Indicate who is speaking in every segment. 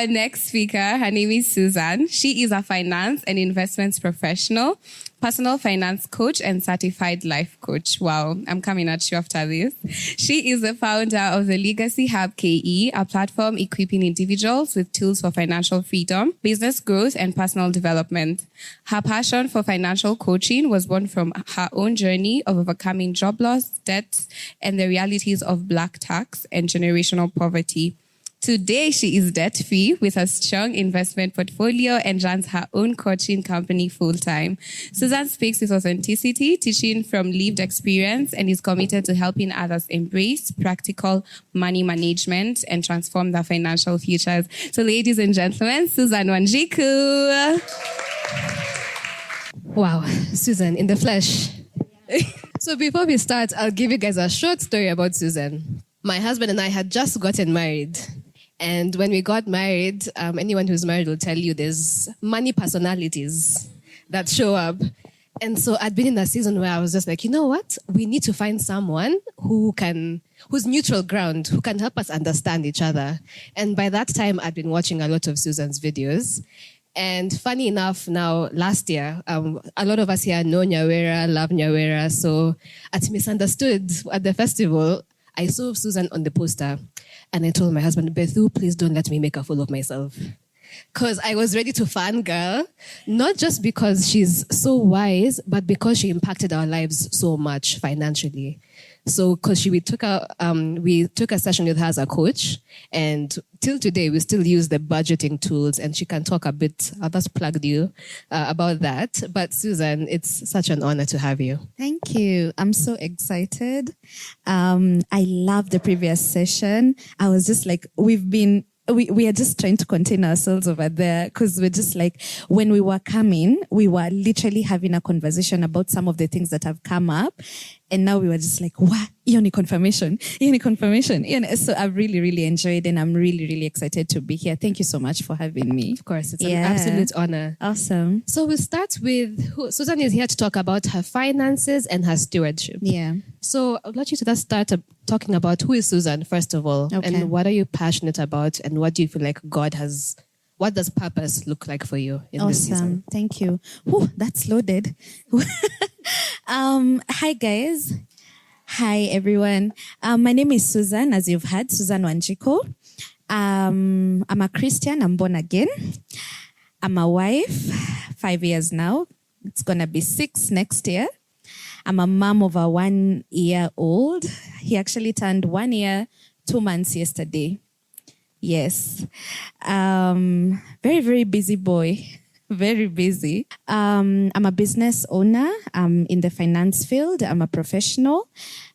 Speaker 1: our next speaker, her name is Susan. She is a finance and investments professional, personal finance coach, and certified life coach. Wow, I'm coming at you after this. She is the founder of the Legacy Hub KE, a platform equipping individuals with tools for financial freedom, business growth, and personal development. Her passion for financial coaching was born from her own journey of overcoming job loss, debt, and the realities of black tax and generational poverty. Today, she is debt-free with a strong investment portfolio and runs her own coaching company full-time. Susan speaks with authenticity, teaching from lived experience, and is committed to helping others embrace practical money management and transform their financial futures. So, ladies and gentlemen, Susan Wanjiku.
Speaker 2: Wow, Susan in the flesh. So before we start, I'll give you guys a short story about Susan. My husband and I had just gotten married. And when we got married, anyone who's married will tell you there's money personalities that show up. And so I'd been in a season where I was just like, you know what? We need to find someone who's neutral ground, who can help us understand each other. And by that time, I'd been watching a lot of Susan's videos. And funny enough, now, last year, a lot of us here know Nyawera, love Nyawera. So at Misunderstood at the festival, I saw Susan on the poster. And I told my husband, Bethu, please don't let me make a fool of myself. Because I was ready to fangirl, not just because she's so wise, but because she impacted our lives so much financially. So, because we took a session with her as a coach, and till today we still use the budgeting tools, and she can talk a bit. I'll just plug you about that. But Susan, it's such an honor to have you.
Speaker 3: Thank you. I'm so excited. I love the previous session. I was just like, we are just trying to contain ourselves over there because we're just like, when we were coming, we were literally having a conversation about some of the things that have come up. And now we were just like, what? Yoni confirmation. So I've really, really enjoyed, and I'm really, really excited to be here. Thank you so much for having me.
Speaker 2: Of course, it's an absolute honor.
Speaker 3: Awesome.
Speaker 2: So we'll start with Susan is here to talk about her finances and her stewardship.
Speaker 3: Yeah.
Speaker 2: So I'd like you to just start talking about who is Susan, first of all, and what are you passionate about, and what do you feel like what does purpose look like for you in this season?
Speaker 3: Awesome. Thank you. Whew, that's loaded. Hi, guys. Hi, everyone. My name is Susan, as you've heard, Susan Wanjiku. I'm a Christian. I'm born again. I'm a wife, 5 years now. It's going to be 6 next year. I'm a mom of a 1-year-old. He actually turned 1 year, 2 months yesterday. Yes. Very, very busy boy. Very busy. I'm a business owner. I'm in the finance field. I'm a professional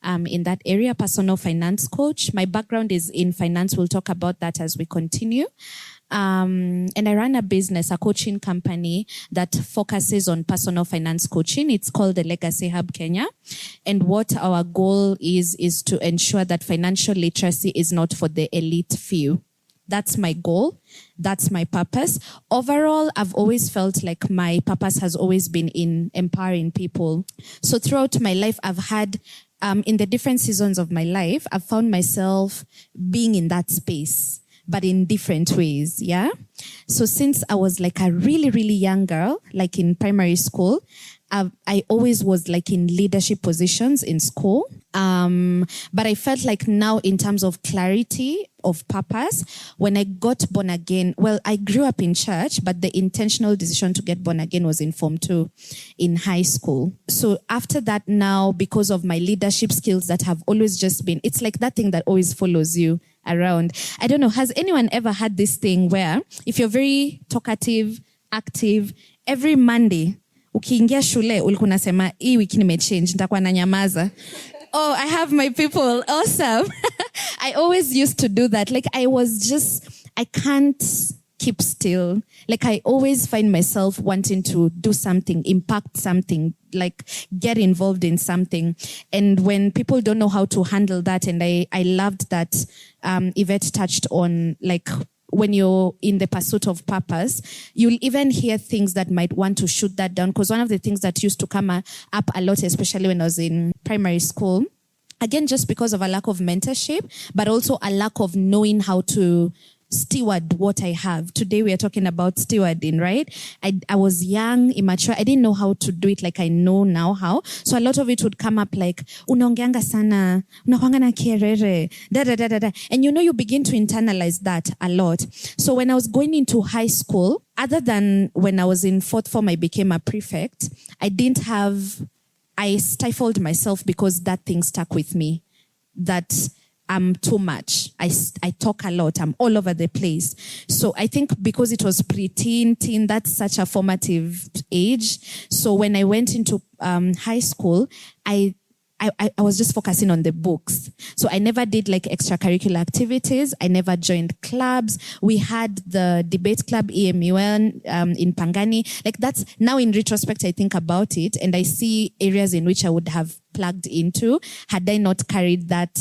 Speaker 3: in that area, personal finance coach. My background is in finance. We'll talk about that as we continue. And I run a business, a coaching company that focuses on personal finance coaching. It's called the Legacy Hub Kenya. And what our goal is to ensure that financial literacy is not for the elite few. That's my goal. That's my purpose. Overall, I've always felt like my purpose has always been in empowering people. So throughout my life, I've had, in the different seasons of my life, I've found myself being in that space, but in different ways, yeah? So since I was like a really, really young girl, like in primary school, I always was like in leadership positions in school. But I felt like now in terms of clarity of purpose, when I got born again, well, I grew up in church, but the intentional decision to get born again was in Form 2 in high school. So after that now, because of my leadership skills that have always just been, it's like that thing that always follows you around. I don't know, has anyone ever had this thing where if you're very talkative, active, every Monday, ukiingia shule ulikuwa unasema hii wiki nimechange nitakuwa nanyamaza. Oh, I have my people. Awesome. I always used to do that. Like I can't keep still. Like I always find myself wanting to do something, impact something, like get involved in something. And when people don't know how to handle that, and I loved that Yvette touched on, like, when you're in the pursuit of purpose, you'll even hear things that might want to shoot that down. Because one of the things that used to come up a lot, especially when I was in primary school, again, just because of a lack of mentorship, but also a lack of knowing how to steward what I have. Today we are talking about stewarding, right? I was young, immature. I didn't know how to do it like I know now how. So a lot of it would come up like, unaongeanga sana, unakuanga na kierere, da da da da da. And you begin to internalize that a lot. So when I was going into high school, other than when I was in fourth form, I became a prefect. I stifled myself because that thing stuck with me. That I'm too much. I talk a lot. I'm all over the place. So I think because it was pre-teen, teen, that's such a formative age. So when I went into high school, I was just focusing on the books. So I never did like extracurricular activities. I never joined clubs. We had the debate club, EMUN, in Pangani. Like that's, now in retrospect, I think about it and I see areas in which I would have plugged into had I not carried that,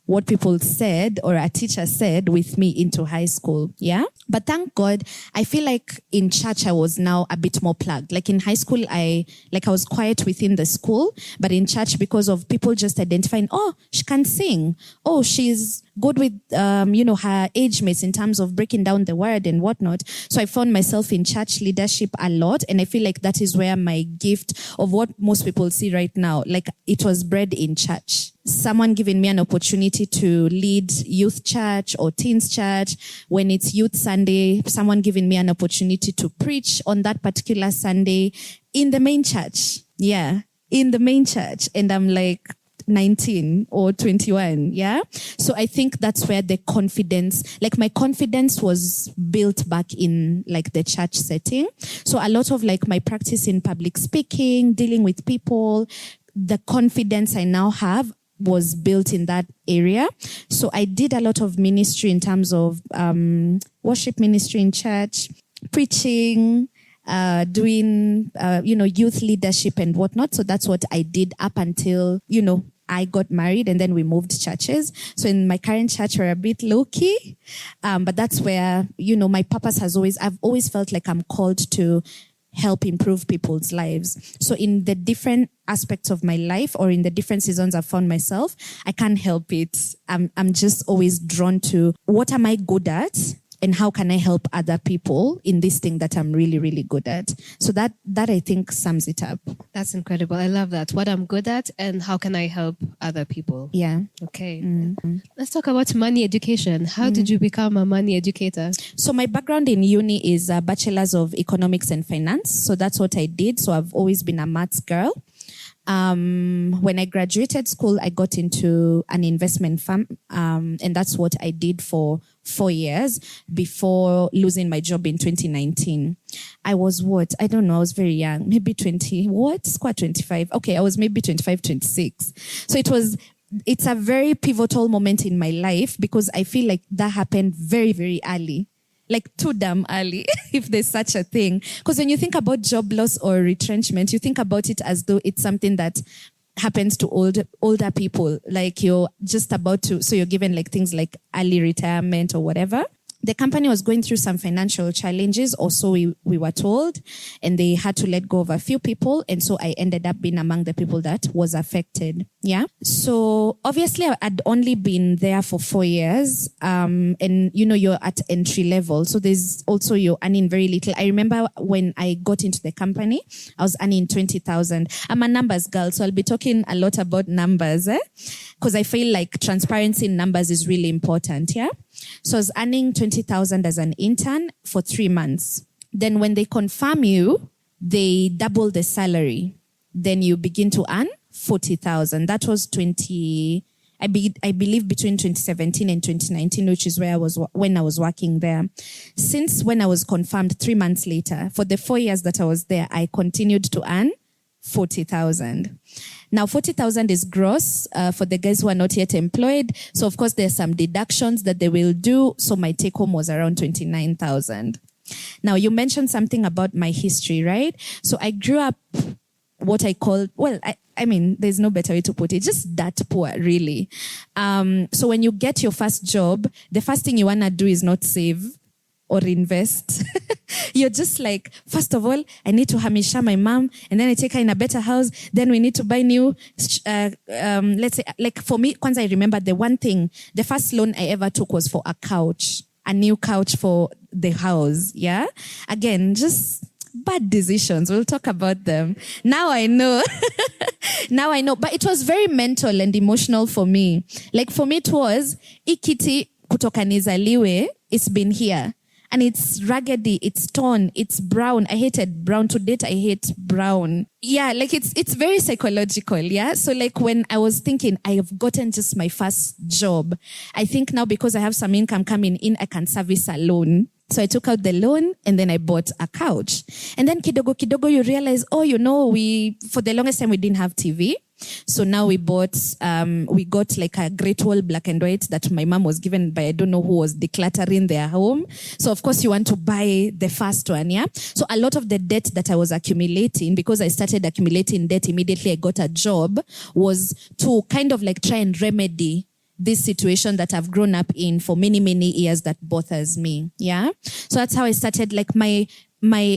Speaker 3: what people said or a teacher said with me into high school. Yeah. But thank God, I feel like in church, I was now a bit more plugged. Like in high school, I was quiet within the school, but in church, because of people just identifying, oh, she can sing. Oh, she's good with, her age mates in terms of breaking down the word and whatnot. So I found myself in church leadership a lot. And I feel like that is where my gift of what most people see right now, like it was bred in church. Someone giving me an opportunity to lead youth church or teens church. When it's youth Sunday, someone giving me an opportunity to preach on that particular Sunday in the main church. Yeah, in the main church. And I'm like 19 or 21. Yeah. So I think that's where the confidence, like my confidence was built back in like the church setting. So a lot of like my practice in public speaking, dealing with people, the confidence I now have was built in that area. So I did a lot of ministry in terms of worship ministry in church, preaching, doing, youth leadership and whatnot. So that's what I did up until, I got married and then we moved churches. So in my current church, we're a bit low key. But that's where, my purpose I've always felt like I'm called to help improve people's lives. So in the different aspects of my life or in the different seasons I've found myself, I can't help it. I'm just always drawn to what am I good at and how can I help other people in this thing that I'm really, really good at. So that I think sums it up.
Speaker 2: That's incredible. I love that. What I'm good at and how can I help other people?
Speaker 3: Yeah.
Speaker 2: Okay. Mm-hmm. Let's talk about money education. How did you become a money educator?
Speaker 3: So my background in uni is a bachelor's of economics and finance. So that's what I did. So I've always been a maths girl. When I graduated school, I got into an investment firm, and that's what I did for 4 years before losing my job in 2019. I was I don't know, I was very young, maybe 25. Okay, I was maybe 25, 26. So it's a very pivotal moment in my life because I feel like that happened very, very early. Like too damn early, if there's such a thing. Because when you think about job loss or retrenchment, you think about it as though it's something that happens to older people. Like you're just about to, so you're given like things like early retirement or whatever. The company was going through some financial challenges, or so we were told, and they had to let go of a few people. And so I ended up being among the people that was affected. Yeah. So obviously I'd only been there for 4 years. And you're at entry level. So there's also, you're earning very little. I remember when I got into the company, I was earning 20,000. I'm a numbers girl, so I'll be talking a lot about numbers, because I feel like transparency in numbers is really important. Yeah. So I was earning 20,000 as an intern for 3 months. Then when they confirm you, they double the salary. Then you begin to earn 40,000. That was I believe between 2017 and 2019, which is where when I was working there. Since when I was confirmed 3 months later, for the 4 years that I was there, I continued to earn 40,000. Now, 40,000 is gross for the guys who are not yet employed. So, of course, there's some deductions that they will do. So my take home was around 29,000. Now, you mentioned something about my history, right? So I grew up what I call, I mean, there's no better way to put it, just that poor, really. So when you get your first job, the first thing you want to do is not save or invest. You're just like, first of all, I need to hamisha my mom, and then I take her in a better house. Then we need to buy new, let's say, like for me, Kwanzaa, I remember the first loan I ever took was for a couch. a new couch for the house. Yeah. Again, just bad decisions. We'll talk about them. Now I know. Now I know. But it was very mental and emotional for me. Like for me, it was, ikiti kutoka nizaliwe, it's been here. And it's raggedy, it's torn, it's brown. I hated brown. To date, I hate brown. Yeah, like it's very psychological, yeah? So like when I was thinking, I have gotten just my first job. I think now because I have some income coming in, I can service a loan. So I took out the loan and then I bought a couch. And then kidogo, you realize, for the longest time we didn't have TV. So now we got like a Great Wall black and white that my mom was given by I don't know who was decluttering their home. So of course you want to buy the first one, yeah? So a lot of the debt that I was accumulating, because I started accumulating debt immediately I got a job, was to kind of like try and remedy this situation that I've grown up in for many, many years that bothers me. Yeah. So that's how I started. Like my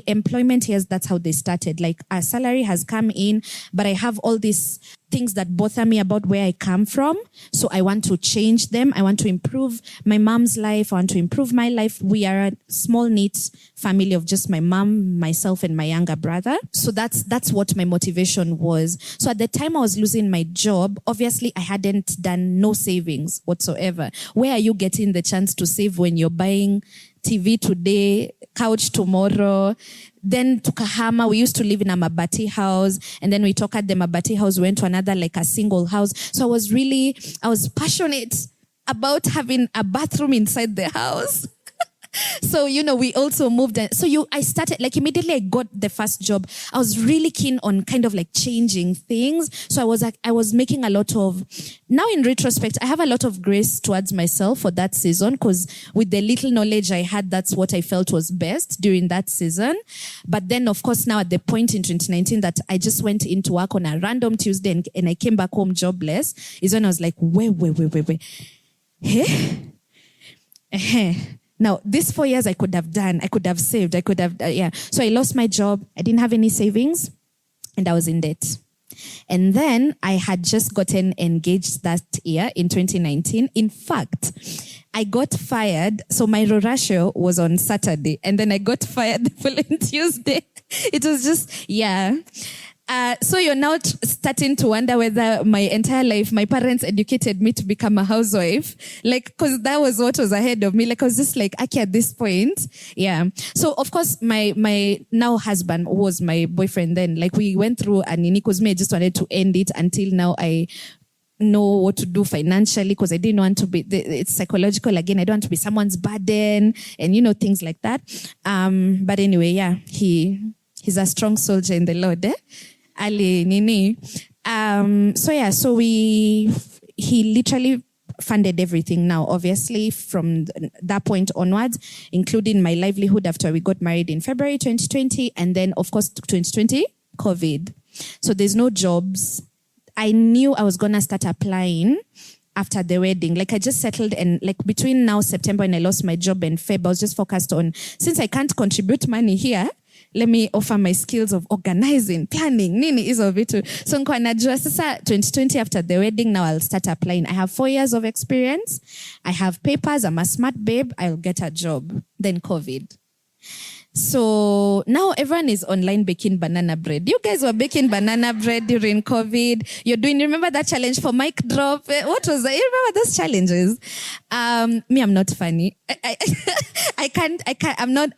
Speaker 3: employment years, that's how they started. Like a salary has come in, but I have all these things that bother me about where I come from. So I want to change them. I want to improve my mom's life. I want to improve my life. We are a small, neat family of just my mom, myself, and my younger brother. So that's what my motivation was. So at the time I was losing my job, obviously I hadn't done no savings whatsoever. Where are you getting the chance to save when you're buying TV today, couch tomorrow? Then to Kahama, we used to live in a mabati house. And then we took at the mabati house, went to another, like a single house. So I was passionate about having a bathroom inside the house. So, we also moved. I started, like immediately I got the first job. I was really keen on kind of like changing things. So I was making a lot of, now in retrospect, I have a lot of grace towards myself for that season, because with the little knowledge I had, that's what I felt was best during that season. But then of course now at the point in 2019 that I just went into work on a random Tuesday and I came back home jobless, is when I was like, wait. Now, these 4 years I could have saved, So I lost my job. I didn't have any savings and I was in debt. And then I had just gotten engaged that year in 2019. In fact, I got fired. So my rorasho was on Saturday and then I got fired the following Tuesday. It was just, yeah. So you're now starting to wonder whether my entire life, my parents educated me to become a housewife. Like, cause that was what was ahead of me. Like, I was just like, okay, at this point. Yeah. So of course, my now husband was my boyfriend then. Like we went through a nini, cause me, I just wanted to end it until now I know what to do financially, because I didn't want to be, it's psychological again. I don't want to be someone's burden and, things like that. But anyway, yeah, he's a strong soldier in the Lord, Ali Nini. He literally funded everything now, obviously, from that point onwards, including my livelihood after we got married in February 2020. And then, of course, 2020, COVID. So there's no jobs. I knew I was going to start applying after the wedding. Like I just settled and like between now September and I lost my job and Feb, I was just focused on, since I can't contribute money here, let me offer my skills of organizing, planning, nini hizo vitu. So nikuwa najua sasa 2020 after the wedding, now I'll start applying. I have 4 years of experience. I have papers. I'm a smart babe. I'll get a job. Then COVID. So now everyone is online baking banana bread. You guys were baking banana bread during COVID. You remember that challenge for mic drop? What was that? You remember those challenges? Me, I'm not funny.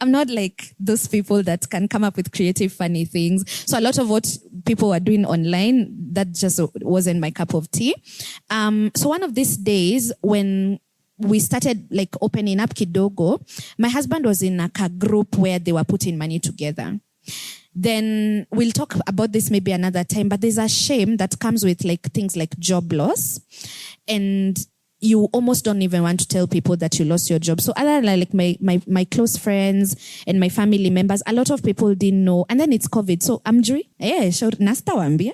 Speaker 3: I'm not like those people that can come up with creative, funny things. So a lot of what people were doing online, that just wasn't my cup of tea. So one of these days when we started like opening up kidogo, my husband was in a group where they were putting money together. Then we'll talk about this maybe another time, but there's a shame that comes with like things like job loss. And you almost don't even want to tell people that you lost your job. So other than like my close friends and my family members, a lot of people didn't know. And then it's COVID. So Amjuri, sure, nasta wambia.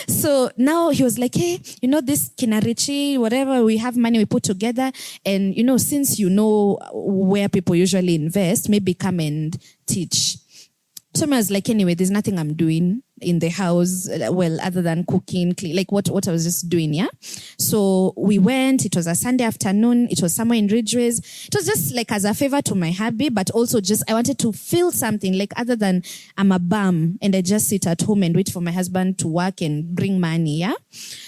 Speaker 3: So now he was like, hey, this kinarichi, whatever, we have money we put together. And, since you know where people usually invest, maybe come and teach. So I was like, anyway, there's nothing I'm doing in the house, well, other than cooking, like what I was just doing, yeah? So we went, it was a Sunday afternoon, it was somewhere in Ridgeways. It was just like as a favor to my hubby, but also just, I wanted to feel something, like other than I'm a bum and I just sit at home and wait for my husband to work and bring money, yeah?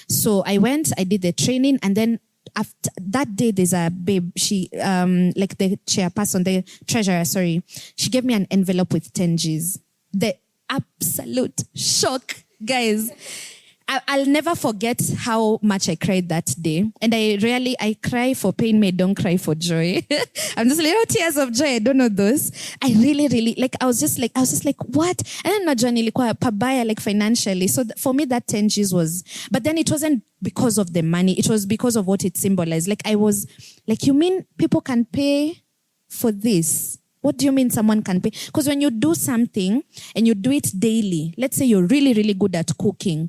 Speaker 3: So I went, I did the training, and then after that day, there's a babe, she, like the chairperson, the treasurer, sorry, she gave me an envelope with 10 G's. The absolute shock, guys. I'll never forget how much I cried that day. And I cry for pain, I don't cry for joy. I'm just little tears of joy. I don't know those. I really, like, I was just like, what? And then najua nilikuwa pabaya, like financially. So for me, that 10 G's was, but then it wasn't because of the money. It was because of what it symbolized. Like I was like, you mean people can pay for this? What do you mean someone can pay? Because when you do something and you do it daily, let's say you're really good at cooking,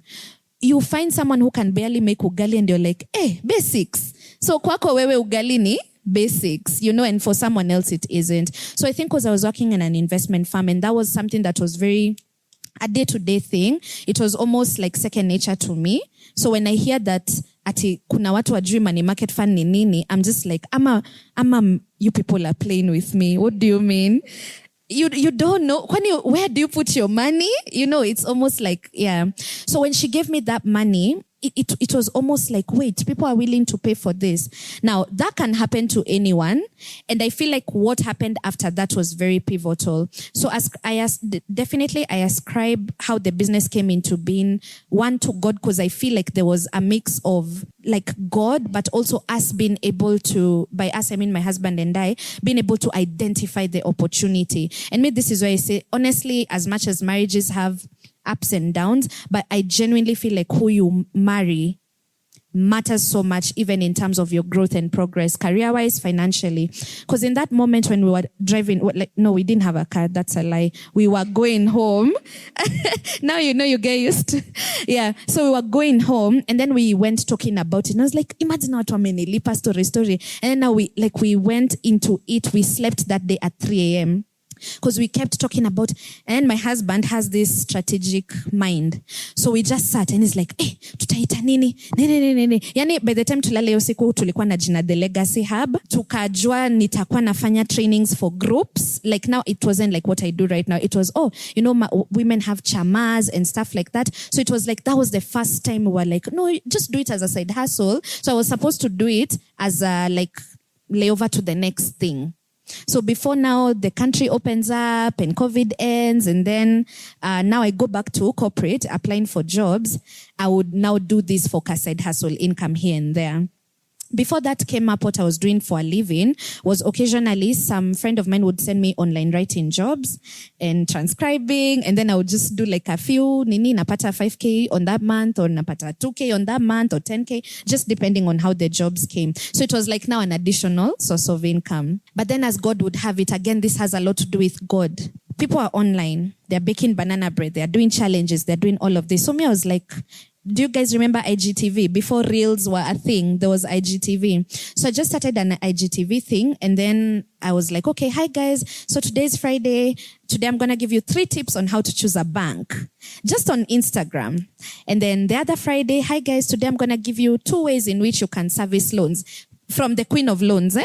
Speaker 3: you find someone who can barely make ugali and you're like, basics. So kwako wewe ugali ni basics, and for someone else it isn't. So I think because I was working in an investment firm, and that was something that was very a day-to-day thing, it was almost like second nature to me. So when I hear that ati kuna watu wajui money market fund ni nini, I'm just like, ama you people are playing with me. What do you mean? You don't know. Where do you put your money? It's almost like, yeah. So when she gave me that money, it was almost like, wait, people are willing to pay for this. Now, that can happen to anyone. And I feel like what happened after that was very pivotal. So definitely I ascribe how the business came into being, one, to God, because I feel like there was a mix of like God, but also us being able to, by us, I mean my husband and I, being able to identify the opportunity. And maybe this is why I say, honestly, as much as marriages have ups and downs, but I genuinely feel like who you marry matters so much, even in terms of your growth and progress, career-wise, financially. Because in that moment when we were driving, we didn't have a car. That's a lie. We were going home. Now you get used to. Yeah. So we were going home, and then we went talking about it. And I was like, imagine how many lipa story. And then now we went into it. We slept that day at 3 a.m. because we kept talking about, and my husband has this strategic mind. So we just sat and he's like, tutaita nini? Yani by the time tulale usiku tulikuwa na jina The Legacy Hub. Tukajua nitakuwa nafanya trainings for groups. Like now it wasn't like what I do right now. It was, women have chamas and stuff like that. So it was like, that was the first time we were like, no, just do it as a side hustle. So I was supposed to do it as a like layover to the next thing. So before now, the country opens up and COVID ends, and then now I go back to corporate, applying for jobs. I would now do this for a side hustle income here and there. Before that came up, what I was doing for a living was occasionally some friend of mine would send me online writing jobs and transcribing, and then I would just do like a few, napata 5K on that month, or napata 2K on that month, or 10K, just depending on how the jobs came. So it was like now an additional source of income. But then as God would have it, again, this has a lot to do with God. People are online, they're baking banana bread, they're doing challenges, they're doing all of this. So me, I was like, do you guys remember IGTV? Before Reels were a thing, there was IGTV. So I just started an IGTV thing, and then I was like, okay, hi guys. So today's Friday. Today I'm going to give you 3 tips on how to choose a bank, just on Instagram. And then the other Friday, hi guys, today I'm going to give you 2 ways in which you can service loans. From the Queen of Loans,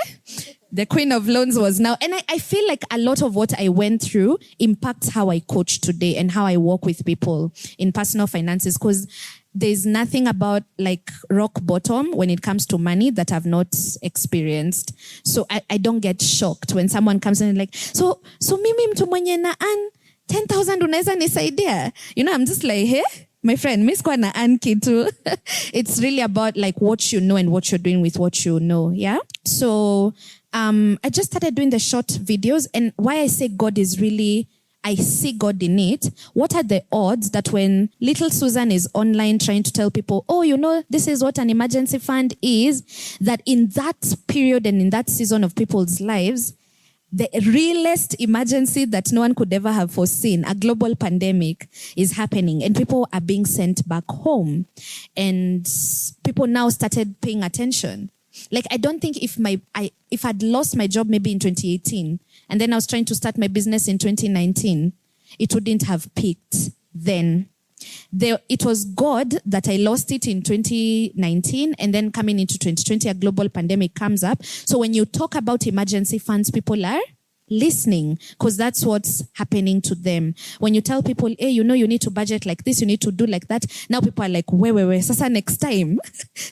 Speaker 3: The Queen of Loans was now. And I feel like a lot of what I went through impacts how I coach today and how I work with people in personal finances, because there's nothing about like rock bottom when it comes to money that I've not experienced. So I don't get shocked when someone comes in and like, so mimi mtu mwenye na earn 10,000 unaweza nisaidia? I'm just like, hey, my friend, miss kwa na earn kitu. It's really about like what you know and what you're doing with what you know. Yeah. So I just started doing the short videos, and why I say God is really, I see God in it. What are the odds that when little Susan is online trying to tell people, this is what an emergency fund is, that in that period and in that season of people's lives, the realest emergency that no one could ever have foreseen, a global pandemic, is happening, and people are being sent back home, and people now started paying attention. Like, I don't think if I'd lost my job maybe in 2018, and then I was trying to start my business in 2019, it wouldn't have peaked then. It was God that I lost it in 2019, and then coming into 2020, a global pandemic comes up. So when you talk about emergency funds, people are listening because that's what's happening to them. When you tell people, hey, you need to budget like this, you need to do like that. Now people are like, wait. Sasa next time,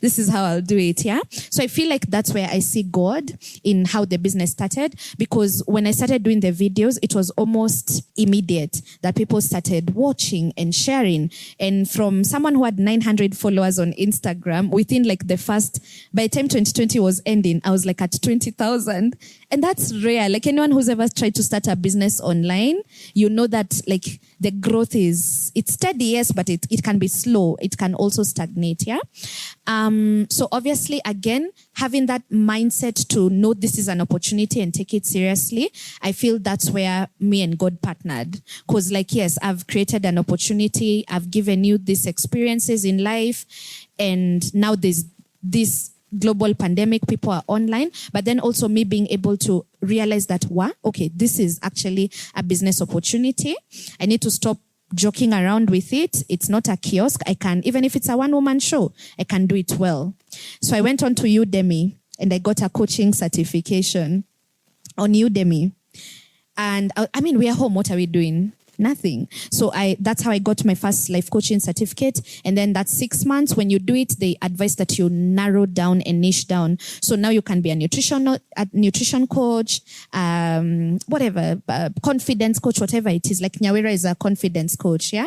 Speaker 3: this is how I'll do it. Yeah. So I feel like that's where I see God in how the business started, because when I started doing the videos, it was almost immediate that people started watching and sharing. And from someone who had 900 followers on Instagram, within like by the time 2020 was ending, I was like at 20,000. And that's rare. Like anyone who's ever tried to start a business online, you know that like the growth it's steady, yes, but it can be slow. It can also stagnate, yeah? So obviously, again, having that mindset to know this is an opportunity and take it seriously, I feel that's where me and God partnered. Because like, yes, I've created an opportunity. I've given you these experiences in life. And now there's this global pandemic, people are online, but then also me being able to realize that, okay, this is actually a business opportunity. I need to stop joking around with it. It's not a kiosk. I can, even if it's a one-woman show, I can do it well. So I went on to Udemy and I got a coaching certification on Udemy. And I mean, we are home. What are we doing? Nothing. So that's how I got my first life coaching certificate. And then that's 6 months. When you do it, they advise that you narrow down and niche down. So now you can be a nutrition coach, whatever, confidence coach, whatever it is. Like Nyawera is a confidence coach, yeah?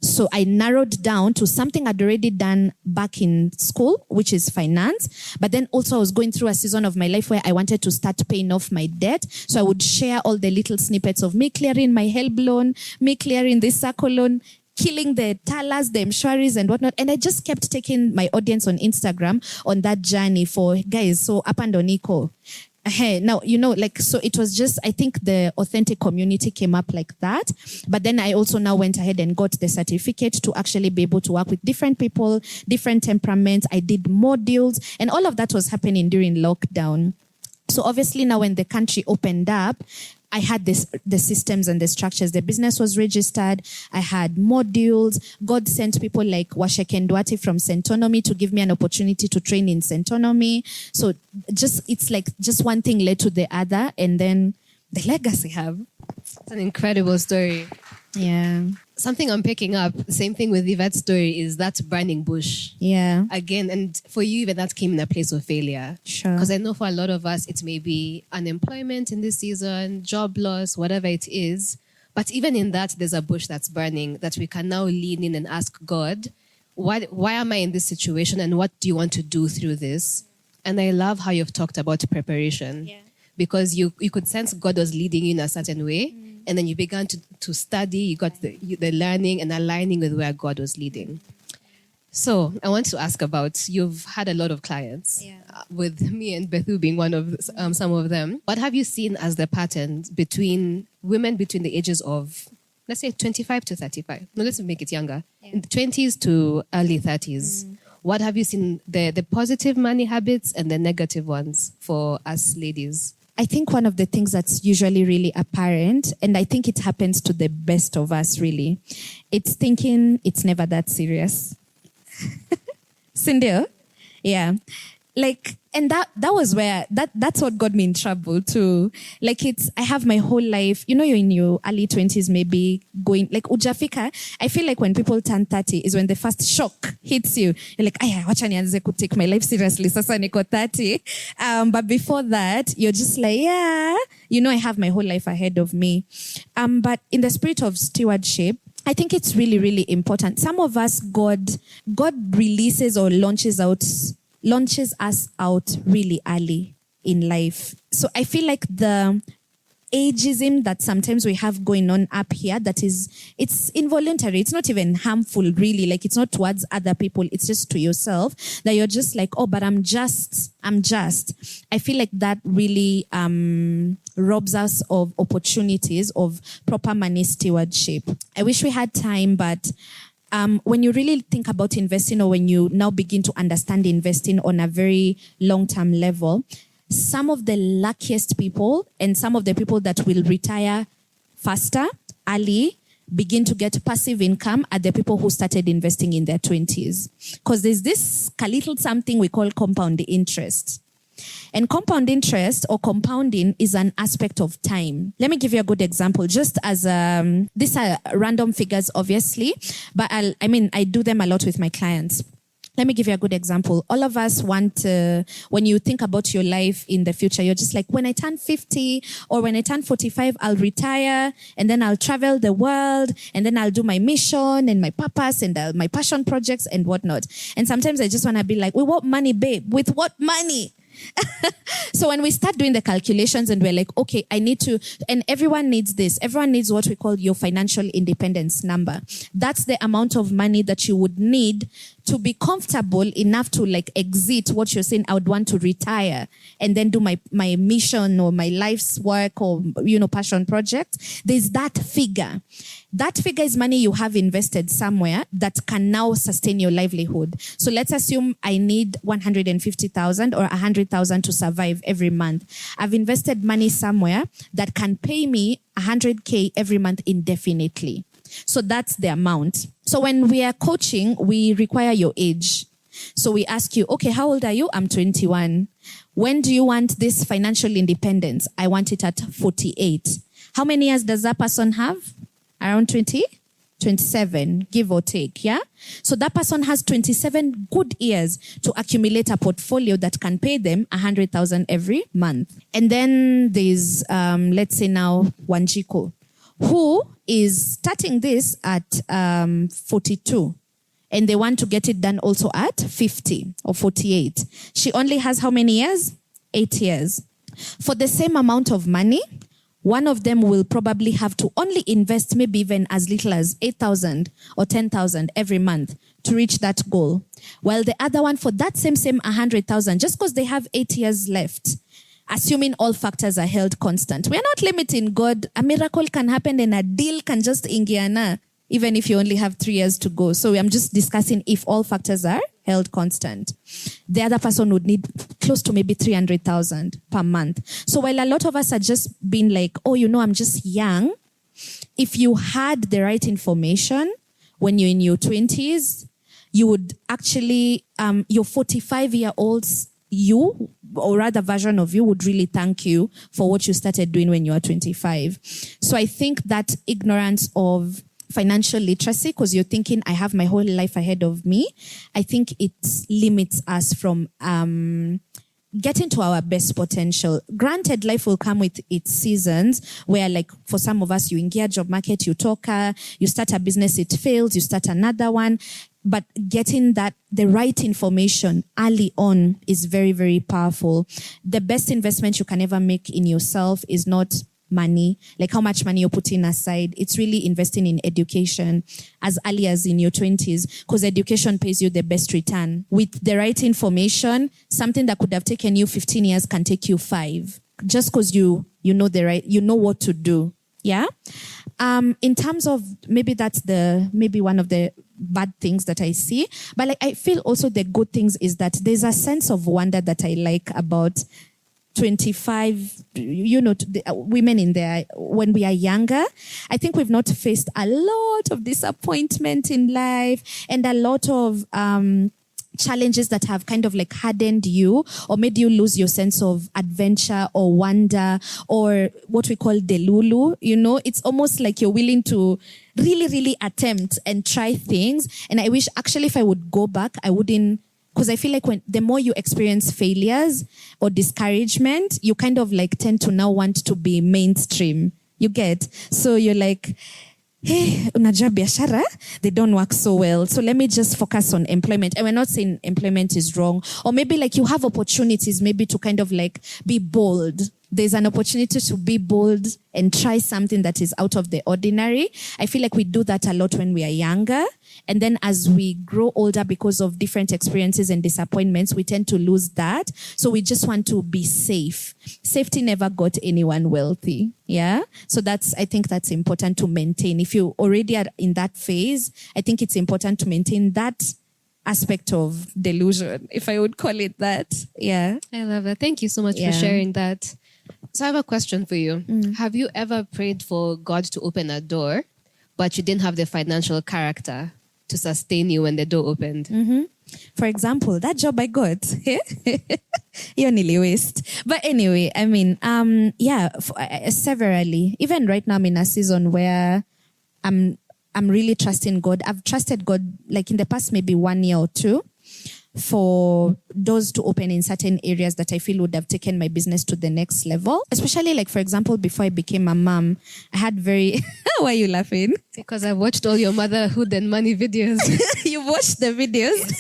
Speaker 3: So I narrowed down to something I'd already done back in school, which is finance. But then also I was going through a season of my life where I wanted to start paying off my debt. So I would share all the little snippets of me clearing my help loan, me clearing the circle loan, killing the talas, the mshwaris and whatnot. And I just kept taking my audience on Instagram on that journey for, guys, so up and oniko. Now, so it was just, I think the authentic community came up like that. But then I also now went ahead and got the certificate to actually be able to work with different people, different temperaments. I did modules, and all of that was happening during lockdown. So obviously now when the country opened up, I had the systems and the structures. The business was registered. I had modules. God sent people like Washeke Nduati from Centonomy to give me an opportunity to train in Centonomy. So it's like just one thing led to the other, and then the legacy have.
Speaker 2: It's an incredible story.
Speaker 3: Yeah.
Speaker 2: Something I'm picking up, same thing with Yvette's story, is that burning bush.
Speaker 3: Yeah.
Speaker 2: Again, and for you, even that came in a place of failure.
Speaker 3: Sure.
Speaker 2: Because I know for a lot of us, it may be unemployment in this season, job loss, whatever it is. But even in that, there's a bush that's burning that we can now lean in and ask God, why am I in this situation and what do you want to do through this? And I love how you've talked about preparation. Yeah. Because you could sense God was leading you in a certain way. And then you began to study, you got the learning and aligning with where God was leading. So I want to ask about, you've had a lot of clients, with me and Bethu being one of some of them. What have you seen as the pattern between women between the ages of, let's say 25 to 35? No, let's make it younger. In the 20s to early 30s. What have you seen, the positive money habits and the negative ones for us ladies?
Speaker 3: I think one of the things that's usually really apparent, and I think it happens to the best of us really, it's thinking it's never that serious. Sindio? Yeah. Like, and that was where, that's what got me in trouble too. Like I have my whole life, you're in your early 20s, maybe going, like ujafika. I feel like when people turn 30 is when the first shock hits you. You're like, wacha nianze ku take my life seriously. Sasa niko 30. But before that, you're just like, I have my whole life ahead of me. But in the spirit of stewardship, I think it's really, really important. Some of us, God releases or launches us out really early in life. So I feel like the ageism that sometimes we have going on up here, it's involuntary. It's not even harmful really. Like it's not towards other people. It's just to yourself that you're just like, oh, but I'm just. I feel like that really robs us of opportunities of proper money stewardship. I wish we had time, but when you really think about investing, or when you now begin to understand investing on a very long-term level, some of the luckiest people and some of the people that will retire faster, early, begin to get passive income are the people who started investing in their 20s. Because there's this little something we call compound interest. And compound interest or compounding is an aspect of time. Let me give you a good example. Just as these are random figures, obviously, but I do them a lot with my clients. Let me give you a good example. All of us want when you think about your life in the future, you're just like, when I turn 50 or when I turn 45, I'll retire and then I'll travel the world and then I'll do my mission and my purpose and my passion projects and whatnot. And sometimes I just want to be like, with what money, babe? With what money? So when we start doing the calculations and we're like, okay, I need to, and everyone needs this. Everyone needs what we call your financial independence number. That's the amount of money that you would need to be comfortable enough to like exit what you're saying. I would want to retire and then do my mission or my life's work or, passion project. There's that figure. That figure is money you have invested somewhere that can now sustain your livelihood. So let's assume I need 150,000 or 100,000 to survive every month. I've invested money somewhere that can pay me 100K every month indefinitely. So that's the amount. So when we are coaching, we require your age. So we ask you, okay, how old are you? I'm 21. When do you want this financial independence? I want it at 48. How many years does that person have? Around 20? 27, give or take, yeah? So that person has 27 good years to accumulate a portfolio that can pay them 100,000 every month. And then there's, let's say now, Wanjiku, who is starting this at 42. And they want to get it done also at 50 or 48. She only has how many years? 8 years. For the same amount of money, one of them will probably have to only invest maybe even as little as 8,000 or 10,000 every month to reach that goal. While the other one for that same 100,000, just because they have 8 years left, assuming all factors are held constant. We're not limiting God. A miracle can happen and a deal can just ingiana, even if you only have 3 years to go. So I'm just discussing if all factors are held constant. The other person would need close to maybe 300,000 per month. So while a lot of us are just being like, oh, I'm just young, if you had the right information when you're in your 20s, you would actually, your 45-year-olds, you, or rather version of you, would really thank you for what you started doing when you were 25. So I think that ignorance of financial literacy, because you're thinking, I have my whole life ahead of me, I think it limits us from getting to our best potential. Granted, life will come with its seasons where, like, for some of us, you engage job market, you talk, you start a business, it fails, you start another one. But getting the right information early on is very, very powerful. The best investment you can ever make in yourself is not money, like how much money you're putting aside. It's really investing in education as early as in your 20s, because education pays you the best return. With the right information, something that could have taken you 15 years can take you 5, just because you know what to do. Yeah. In terms of maybe that's maybe one of the bad things that I see, but like I feel also the good things is that there's a sense of wonder that I like about 25, women in there, when we are younger. I think we've not faced a lot of disappointment in life and a lot of challenges that have kind of like hardened you or made you lose your sense of adventure or wonder or what we call delulu. It's almost like you're willing to really, really attempt and try things. And I wish actually if I would go back, I wouldn't, because I feel like the more you experience failures or discouragement, you kind of like tend to now want to be mainstream. You get? So you're like, hey, unajua biashara, they don't work so well. So let me just focus on employment. And we're not saying employment is wrong. Or maybe like you have opportunities maybe to kind of like be bold. There's an opportunity to be bold and try something that is out of the ordinary. I feel like we do that a lot when we are younger. And then as we grow older, because of different experiences and disappointments, we tend to lose that. So we just want to be safe. Safety never got anyone wealthy. Yeah. So I think that's important to maintain. If you already are in that phase, I think it's important to maintain that aspect of delusion, if I would call it that. Yeah.
Speaker 2: I love that. Thank you so much for sharing that. So I have a question for you. Have you ever prayed for God to open a door, but you didn't have the financial character to sustain you when the door opened.
Speaker 3: Mm-hmm. For example, that job I got, you nearly waste. But anyway, I mean, severally, even right now I'm in a season where I'm really trusting God. I've trusted God like in the past maybe 1 year or two for doors to open in certain areas that I feel would have taken my business to the next level. Especially like, for example, before I became a mom, I had very... Why are you laughing?
Speaker 2: Because I watched all your motherhood and money videos.
Speaker 3: You watched the videos?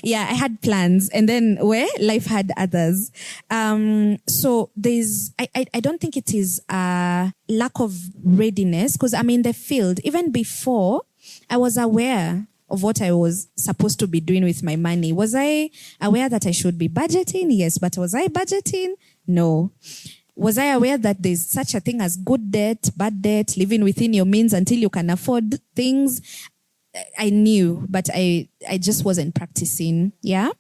Speaker 3: Yeah, I had plans. And then life had others. So there's... I don't think it is a lack of readiness because I'm in the field. Even before, I was aware of what I was supposed to be doing with my money. Was I aware that I should be budgeting? Yes, but was I budgeting? No. Was I aware that there's such a thing as good debt, bad debt, living within your means until you can afford things? I knew, but I just wasn't practicing. Yeah.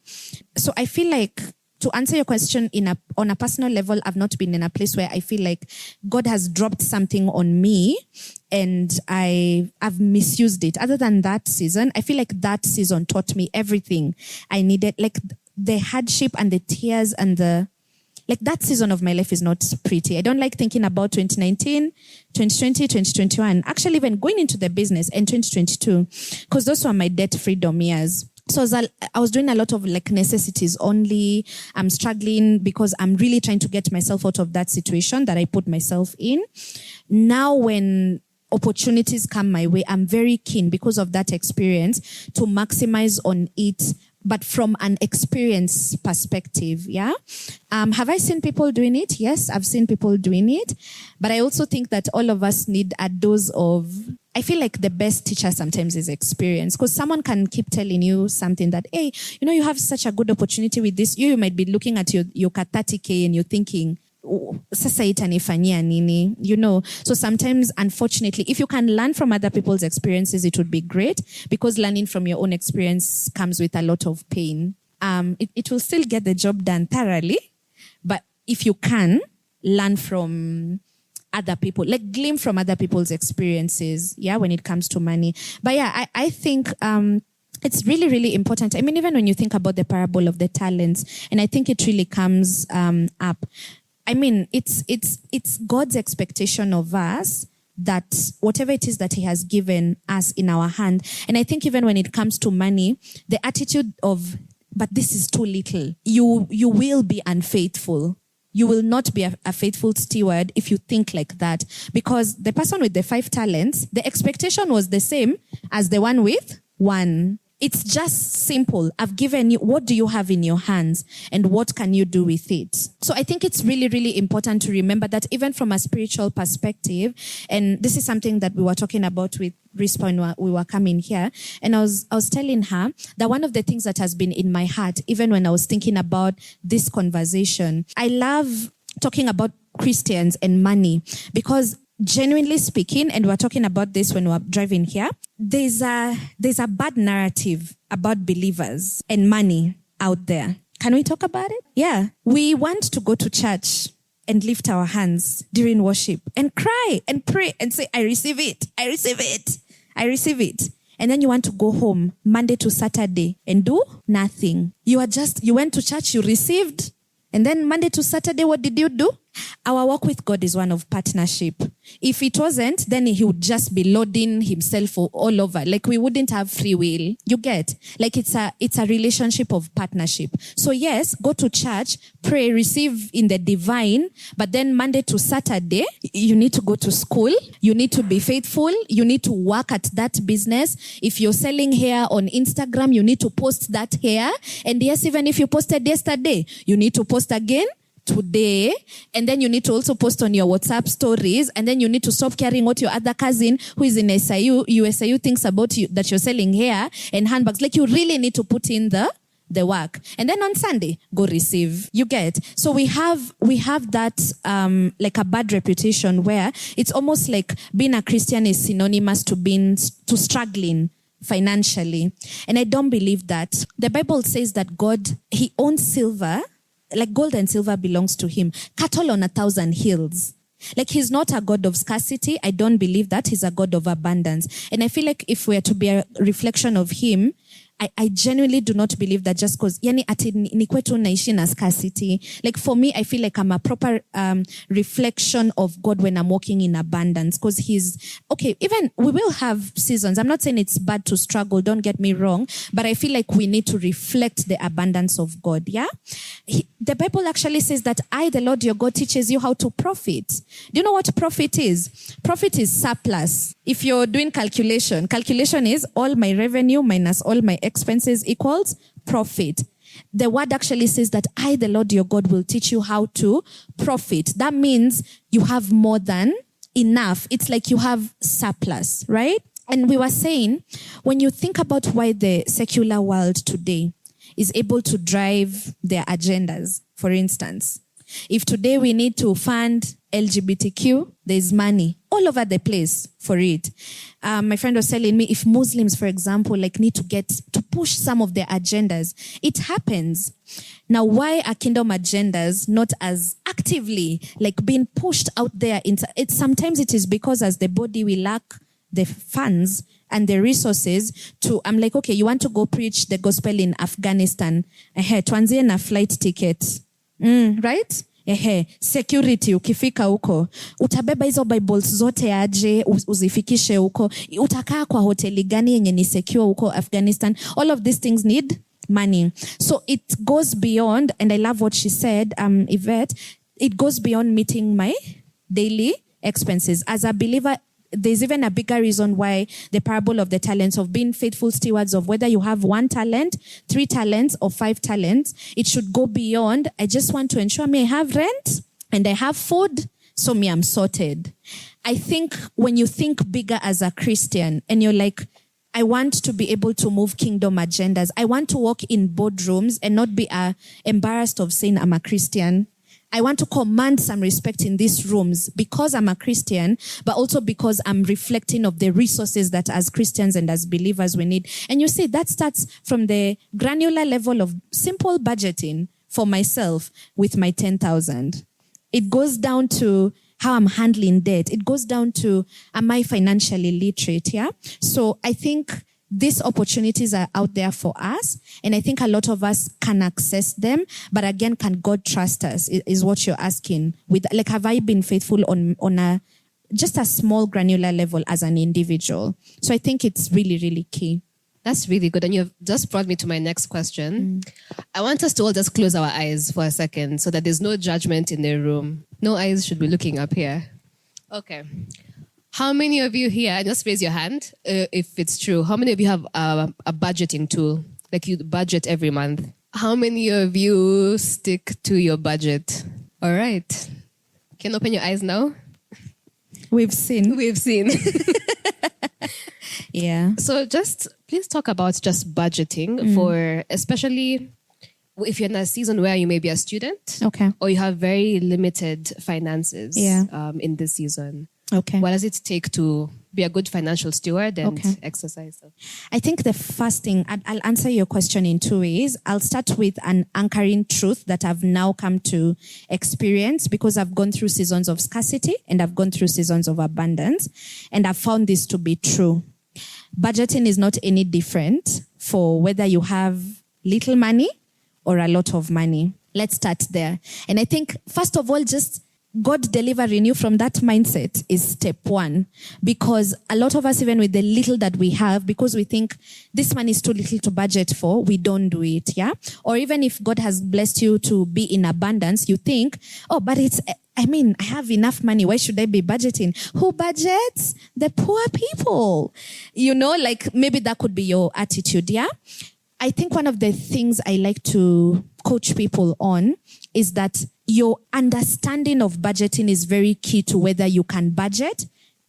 Speaker 3: So I feel like, to answer your question on a personal level, I've not been in a place where I feel like God has dropped something on me and I've misused it. Other than that season, I feel like that season taught me everything I needed. Like the hardship and the tears and that season of my life is not pretty. I don't like thinking about 2019, 2020, 2021. Actually, even going into the business in 2022, because those were my debt freedom years. So I was doing a lot of like necessities only. I'm struggling because I'm really trying to get myself out of that situation that I put myself in. Now when opportunities come my way, I'm very keen because of that experience to maximize on it, but from an experience perspective. Yeah. Have I seen people doing it? Yes, I've seen people doing it. But I also think that all of us need a dose of... I feel like the best teacher sometimes is experience, because someone can keep telling you something that, hey, you have such a good opportunity with this. You might be looking at your 30K and you're thinking, sasa itanifanyia nini? So sometimes, unfortunately, if you can learn from other people's experiences, it would be great, because learning from your own experience comes with a lot of pain. It will still get the job done thoroughly, but if you can learn from other people, like glean from other people's experiences, when it comes to money. But I think it's really, really important. I mean, even when you think about the parable of the talents, and I think it really comes up. I mean, it's God's expectation of us that whatever it is that he has given us in our hand. And I think even when it comes to money, the attitude of, but this is too little, you will be unfaithful. You will not be a faithful steward if you think like that. Because the person with the 5 talents, the expectation was the same as the one with 1. It's just simple. I've given you, what do you have in your hands and what can you do with it? So I think it's really, really important to remember that even from a spiritual perspective, and this is something that we were talking about with Rispa when we were coming here, and I was telling her that one of the things that has been in my heart, even when I was thinking about this conversation, I love talking about Christians and money, because genuinely speaking, and we're talking about this when we're driving here, there's a bad narrative about believers and money out there. Can we talk about it? Yeah. We want to go to church and lift our hands during worship and cry and pray and say, I receive it. I receive it. I receive it. And then you want to go home Monday to Saturday and do nothing. You went to church, you received, and then Monday to Saturday, what did you do? Our walk with God is one of partnership. If it wasn't, then he would just be loading himself all over. Like we wouldn't have free will. You get? Like it's a relationship of partnership. So yes, go to church, pray, receive in the divine, but then Monday to Saturday, you need to go to school. You need to be faithful. You need to work at that business. If you're selling hair on Instagram, you need to post that hair. And yes, even if you posted yesterday, you need to post again today, and then you need to also post on your WhatsApp stories, and then you need to stop caring what your other cousin who is in USIU thinks about you, that you're selling hair and handbags. Like you really need to put in the work. And then on Sunday, go receive. You get? So we have that like a bad reputation where it's almost like being a Christian is synonymous to struggling financially. And I don't believe that. The Bible says that God, he owns silver. Like gold and silver belongs to him. Cattle on 1,000 hills. Like, he's not a God of scarcity. I don't believe that. He's a God of abundance. And I feel like if we're to be a reflection of him, I genuinely do not believe that just because yani ati ni kwetu naishi na scarcity. Like, for me, I feel like I'm a proper reflection of God when I'm walking in abundance, because he's okay. Even we will have seasons. I'm not saying it's bad to struggle, don't get me wrong, but I feel like we need to reflect the abundance of God. Yeah, the Bible actually says that I, the Lord your God, teaches you how to profit. Do you know what profit is? Profit is surplus. If you're doing calculation is all my revenue minus all my expenses equals profit. The word actually says that I, the Lord your God, will teach you how to profit. That means you have more than enough. It's like you have surplus, right? And we were saying, when you think about why the secular world today is able to drive their agendas, for instance, if today we need to fund LGBTQ, there's money all over the place for it. My friend was telling me, if Muslims, for example, like need to push some of their agendas, it happens. Now, why are kingdom agendas not as actively like being pushed out there? Sometimes it is because as the body we lack the funds and the resources to, I'm like, okay, you want to go preach the gospel in Afghanistan. Tuanzie na flight ticket. Right? Security, ukifika huko utabeba hizo Bibles zote aje uzifikishe huko, utakaa kwa hoteli gani yenye ni secure huko Afghanistan? All of these things need money. So it goes beyond, and I love what she said, Yvette, it goes beyond meeting my daily expenses. As a believer, there's even a bigger reason why the parable of the talents, of being faithful stewards of whether you have 1 talent, 3 talents, or 5 talents, it should go beyond, I just want to ensure me I have rent and I have food, so me I'm sorted. I think when you think bigger as a Christian and you're like, I want to be able to move kingdom agendas. I want to walk in boardrooms and not be embarrassed of saying I'm a Christian. I want to command some respect in these rooms because I'm a Christian, but also because I'm reflecting of the resources that as Christians and as believers we need. And you see, that starts from the granular level of simple budgeting for myself with my 10,000. It goes down to how I'm handling debt. It goes down to, am I financially literate? Yeah. So I think these opportunities are out there for us, and I think a lot of us can access them. But again, can God trust us? Is what you're asking. With like, have I been faithful on just a small granular level as an individual? So I think it's really, really key.
Speaker 2: That's really good, and you've just brought me to my next question. I want us to all just close our eyes for a second, so that there's no judgment in the room. No eyes should be looking up here. Okay. How many of you here, just raise your hand if it's true, how many of you have a budgeting tool? Like you budget every month. How many of you stick to your budget? All right. Can you open your eyes now?
Speaker 3: We've seen. Yeah.
Speaker 2: So just please talk about just budgeting for, especially if you're in a season where you may be a student.
Speaker 3: Okay.
Speaker 2: Or you have very limited finances in this season.
Speaker 3: Okay.
Speaker 2: What does it take to be a good financial steward and exercise that?
Speaker 3: I think the first thing, I'll answer your question in 2 ways. I'll start with an anchoring truth that I've now come to experience because I've gone through seasons of scarcity and I've gone through seasons of abundance, and I've found this to be true. Budgeting is not any different for whether you have little money or a lot of money. Let's start there. And I think, first of all, just God delivering you from that mindset is step 1. Because a lot of us, even with the little that we have, because we think this money is too little to budget for, we don't do it, yeah? Or even if God has blessed you to be in abundance, you think, oh, but I have enough money. Why should I be budgeting? Who budgets? The poor people. You know, like maybe that could be your attitude, yeah? I think one of the things I like to coach people on is that your understanding of budgeting is very key to whether you can budget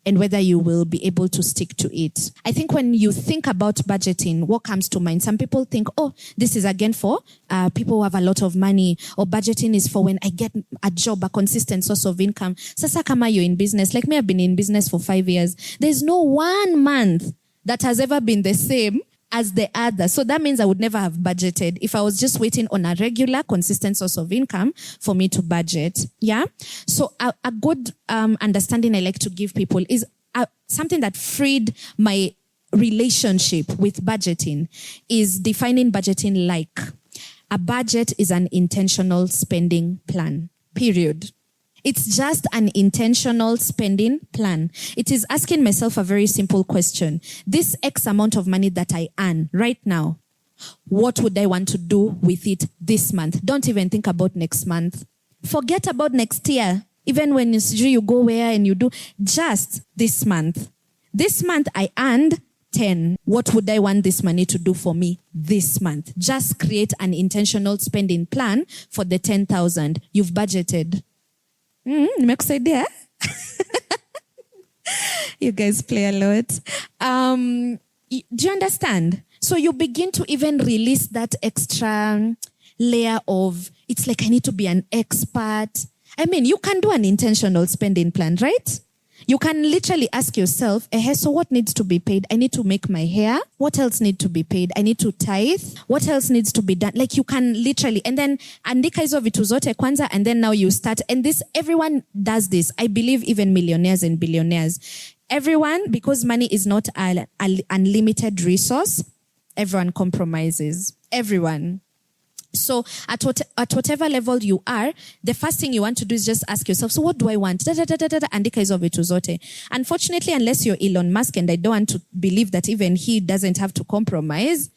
Speaker 3: and whether you will be able to stick to it. I think when you think about budgeting, what comes to mind? Some people think, oh, this is again for people who have a lot of money, or budgeting is for when I get a job, a consistent source of income. Sasa kama you're in business, like me, I've been in business for 5 years. There's no 1 month that has ever been the same as the other. So that means I would never have budgeted if I was just waiting on a regular, consistent source of income for me to budget. Yeah. So a good understanding I like to give people is something that freed my relationship with budgeting is defining budgeting like a budget is an intentional spending plan, period. It's just an intentional spending plan. It is asking myself a very simple question. This X amount of money that I earn right now, what would I want to do with it this month? Don't even think about next month. Forget about next year. Even when you go where and you do, just this month. This month I earned 10. What would I want this money to do for me this month? Just create an intentional spending plan for the 10,000 you've budgeted. Nimekusaidia? You guys play a lot. Do you understand? So you begin to even release that extra layer of, it's like I need to be an expert. I mean, you can do an intentional spending plan, right? You can literally ask yourself, so what needs to be paid? I need to make my hair. What else needs to be paid? I need to tithe. What else needs to be done? Like you can literally, and then andika hizo vitu zote kwanza, and then now you start. And this, everyone does this. I believe even millionaires and billionaires. Everyone, because money is not an unlimited resource, everyone compromises. Everyone. So at whatever level you are, the first thing you want to do is just ask yourself, so what do I want? Andika hizo vitu zote. Unfortunately, unless you're Elon Musk, and I don't want to believe that even he doesn't have to compromise,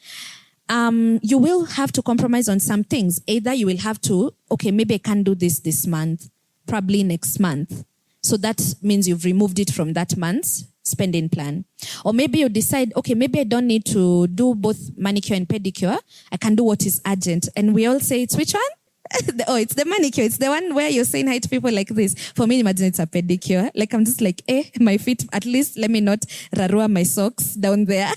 Speaker 3: you will have to compromise on some things. Either you will have to, okay, maybe I can't do this month, probably next month. So that means you've removed it from that month's spending plan. Or maybe you decide, okay, maybe I don't need to do both manicure and pedicure. I can do what is urgent. And we all say, it's which one? It's the manicure. It's the one where you're saying hi to people like this. For me, imagine it's a pedicure. Like, I'm just like, my feet, at least let me not rarua my socks down there.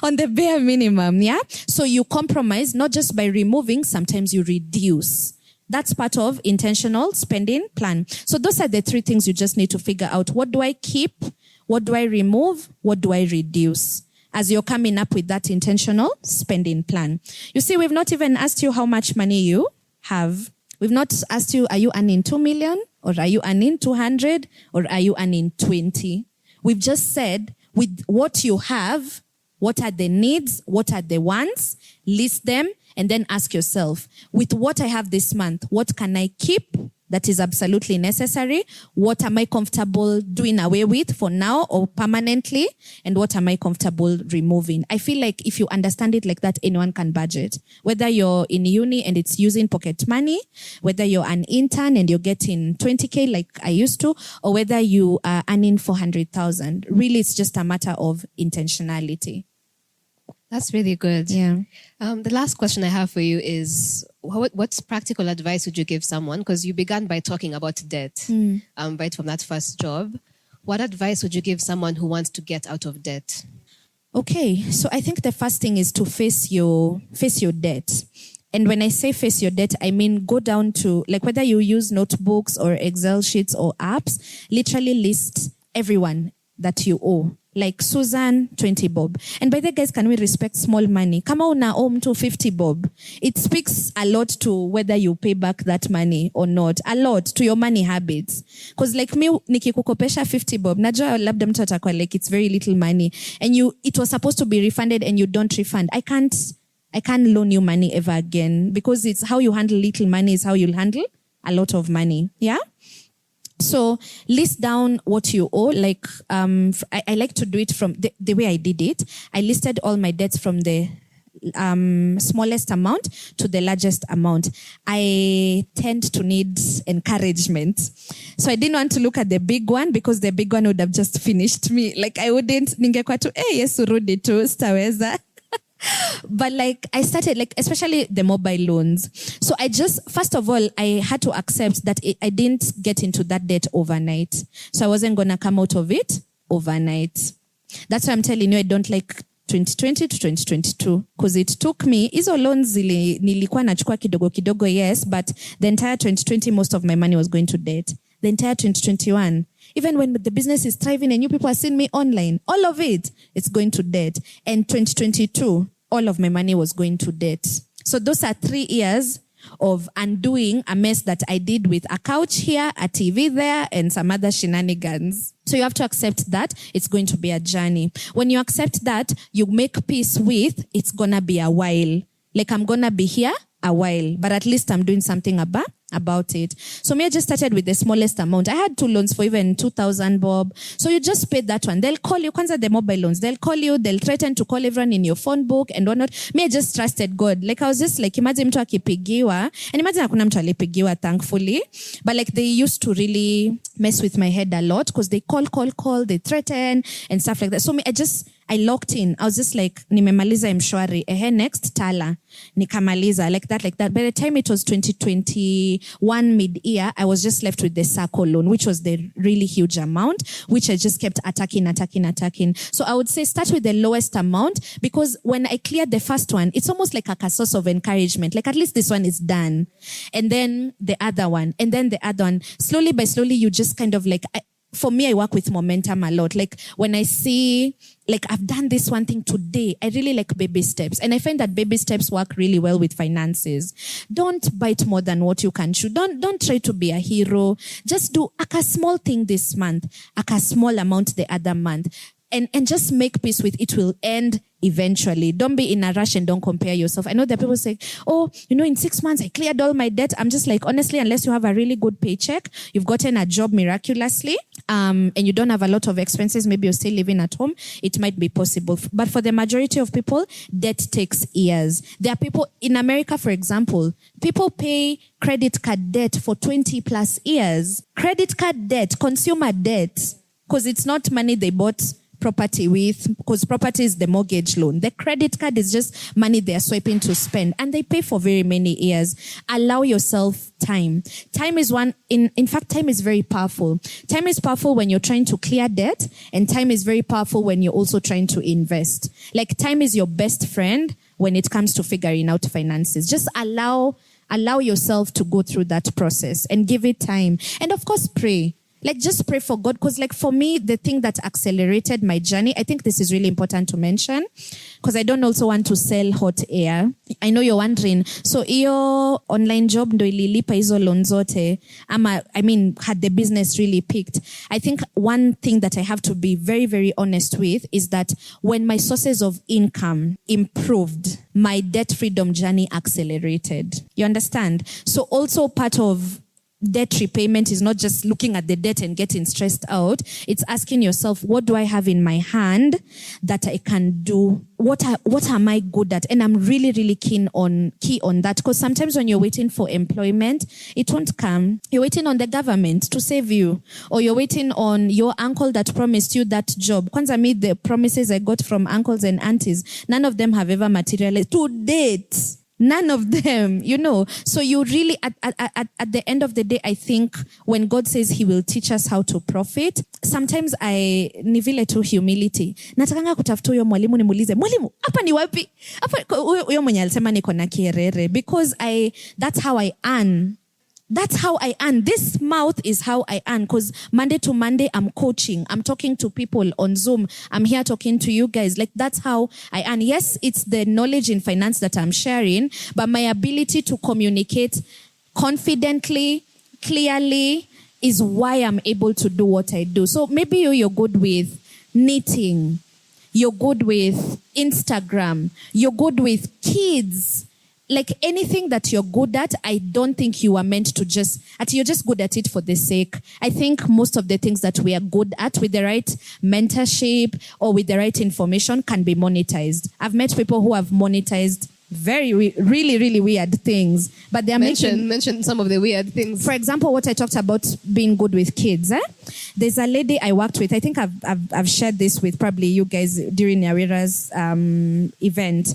Speaker 3: On the bare minimum, yeah? So you compromise, not just by removing, sometimes you reduce. That's part of intentional spending plan. So those are the three things you just need to figure out. What do I keep? What do I remove? What do I reduce? As you're coming up with that intentional spending plan. You see, we've not even asked you how much money you have. We've not asked you, are you earning 2 million? Or are you earning 200? Or are you earning 20? We've just said, with what you have, what are the needs? What are the wants? List them and then ask yourself, with what I have this month, what can I keep that is absolutely necessary? What am I comfortable doing away with for now or permanently? And what am I comfortable removing? I feel like if you understand it like that, anyone can budget. Whether you're in uni and it's using pocket money, whether you're an intern and you're getting 20K like I used to, or whether you are earning 400,000. Really, it's just a matter of intentionality.
Speaker 2: That's really good.
Speaker 3: Yeah.
Speaker 2: The last question I have for you is, what practical advice would you give someone? Because you began by talking about debt, right from that first job. What advice would you give someone who wants to get out of debt?
Speaker 3: Okay, so I think the first thing is to face your debt. And when I say face your debt, I mean go down to, like whether you use notebooks or Excel sheets or apps, literally list everyone that you owe. Like Susan, 20 bob. And by the guys, can we respect small money? Kama una owe mtu 50 bob. It speaks a lot to whether you pay back that money or not. A lot to your money habits. Because like me, nikikukopesha 50 bob, najua labda mtu atakuwa like it's very little money. And it was supposed to be refunded and you don't refund. I can't loan you money ever again. Because it's how you handle little money is how you'll handle a lot of money. Yeah? So list down what you owe. Like I like to do it from the way I did it. I listed all my debts from the smallest amount to the largest amount. I tend to need encouragement. So I didn't want to look at the big one because the big one would have just finished me. Like I wouldn't, ningekuwa tu, Yesu rudi tu, sitaweza. But like I started like, especially the mobile loans. So I just, first of all, I had to accept that I didn't get into that debt overnight. So I wasn't going to come out of it overnight. That's why I'm telling you, I don't like 2020 to 2022 because it took me, hizo loans nilikuwa nachukua kidogo kidogo, yes, but the entire 2020, most of my money was going to debt. The entire 2021, Even when the business is thriving and you people are seeing me online, all of it, it's going to debt. And 2022, all of my money was going to debt. So those are 3 years of undoing a mess that I did with a couch here, a TV there, and some other shenanigans. So you have to accept that it's going to be a journey. When you accept that, you make peace with, it's gonna be a while. Like I'm gonna be here a while, but at least I'm doing something about it. So me, I just started with the smallest amount. I had 2 loans for even 2,000 bob. So you just pay that one. They'll call you, kwanza the mobile loans. They'll call you, they'll threaten to call everyone in your phone book and whatnot. Me, I just trusted God. Like I was just like, imagine mtu akipigiwa. And imagine hakuna mtu alipigiwa, thankfully. But like they used to really mess with my head a lot because they call, they threaten and stuff like that. So me, I locked in. I was just like, nimemaliza mshwari. Next, tala. Nikamaliza. Like that. By the time it was 2021 mid-year, I was just left with the circle loan, which was the really huge amount, which I just kept attacking. So I would say start with the lowest amount, because when I cleared the first one, it's almost like a source of encouragement. Like at least this one is done. And then the other one. And then the other one. Slowly by slowly, you just kind of like... For me, I work with momentum a lot. Like when I see, like I've done this one thing today, I really like baby steps. And I find that baby steps work really well with finances. Don't bite more than what you can chew. Don't try to be a hero. Just do a small thing this month, a small amount the other month. And just make peace with it will end eventually. Don't be in a rush and don't compare yourself. I know that people say, oh, in 6 months I cleared all my debt. I'm just like, honestly, unless you have a really good paycheck, you've gotten a job miraculously, and you don't have a lot of expenses, maybe you're still living at home, it might be possible. But for the majority of people, debt takes years. There are people in America, for example, people pay credit card debt for 20 plus years. Credit card debt, consumer debt, because it's not money they bought property with, because property is the mortgage loan. The credit card is just money they are swiping to spend, and they pay for very many years. Allow yourself time. Time is in fact, time is very powerful. Time is powerful when you're trying to clear debt, and time is very powerful when you're also trying to invest. Like time is your best friend when it comes to figuring out finances. Just allow yourself to go through that process and give it time. And of course, pray. Like just pray for God, because like for me, the thing that accelerated my journey, I think this is really important to mention, because I don't also want to sell hot air. I know you're wondering, so iyo online job ndo ililipa hizo loan zote, had the business really peaked? I think one thing that I have to be very, very honest with is that when my sources of income improved, my debt freedom journey accelerated. You understand? So also part of debt repayment is not just looking at the debt and getting stressed out. It's asking yourself, what do I have in my hand that I can do? What am I good at? And I'm really, really key on that, because sometimes when you're waiting for employment, it won't come. You're waiting on the government to save you, or you're waiting on your uncle that promised you that job. Kwanza me, the promises I got from uncles and aunties, none of them have ever materialized to date. None of them, So you really, at the end of the day, I think when God says he will teach us how to profit, sometimes ni vile tu humility. Natakanga kutafuta huyo mwalimu nimuulize, mwalimu, hapa ni wapi? Hapa huyo mwenye alisema niko na kierere, because that's how I earn. That's how I earn. This mouth is how I earn, because Monday to Monday, I'm coaching. I'm talking to people on Zoom. I'm here talking to you guys. Like, that's how I earn. Yes, it's the knowledge in finance that I'm sharing, but my ability to communicate confidently, clearly, is why I'm able to do what I do. So maybe you're good with knitting. You're good with Instagram. You're good with kids. Like anything that you're good at, I don't think you are meant to you're just good at it for the sake. I think most of the things that we are good at with the right mentorship or with the right information can be monetized. I've met people who have monetized really, really weird things, but they are
Speaker 2: mention some of the weird things.
Speaker 3: For example, what I talked about being good with kids. There's a lady I worked with. I think I've shared this with probably you guys during Yarira's event.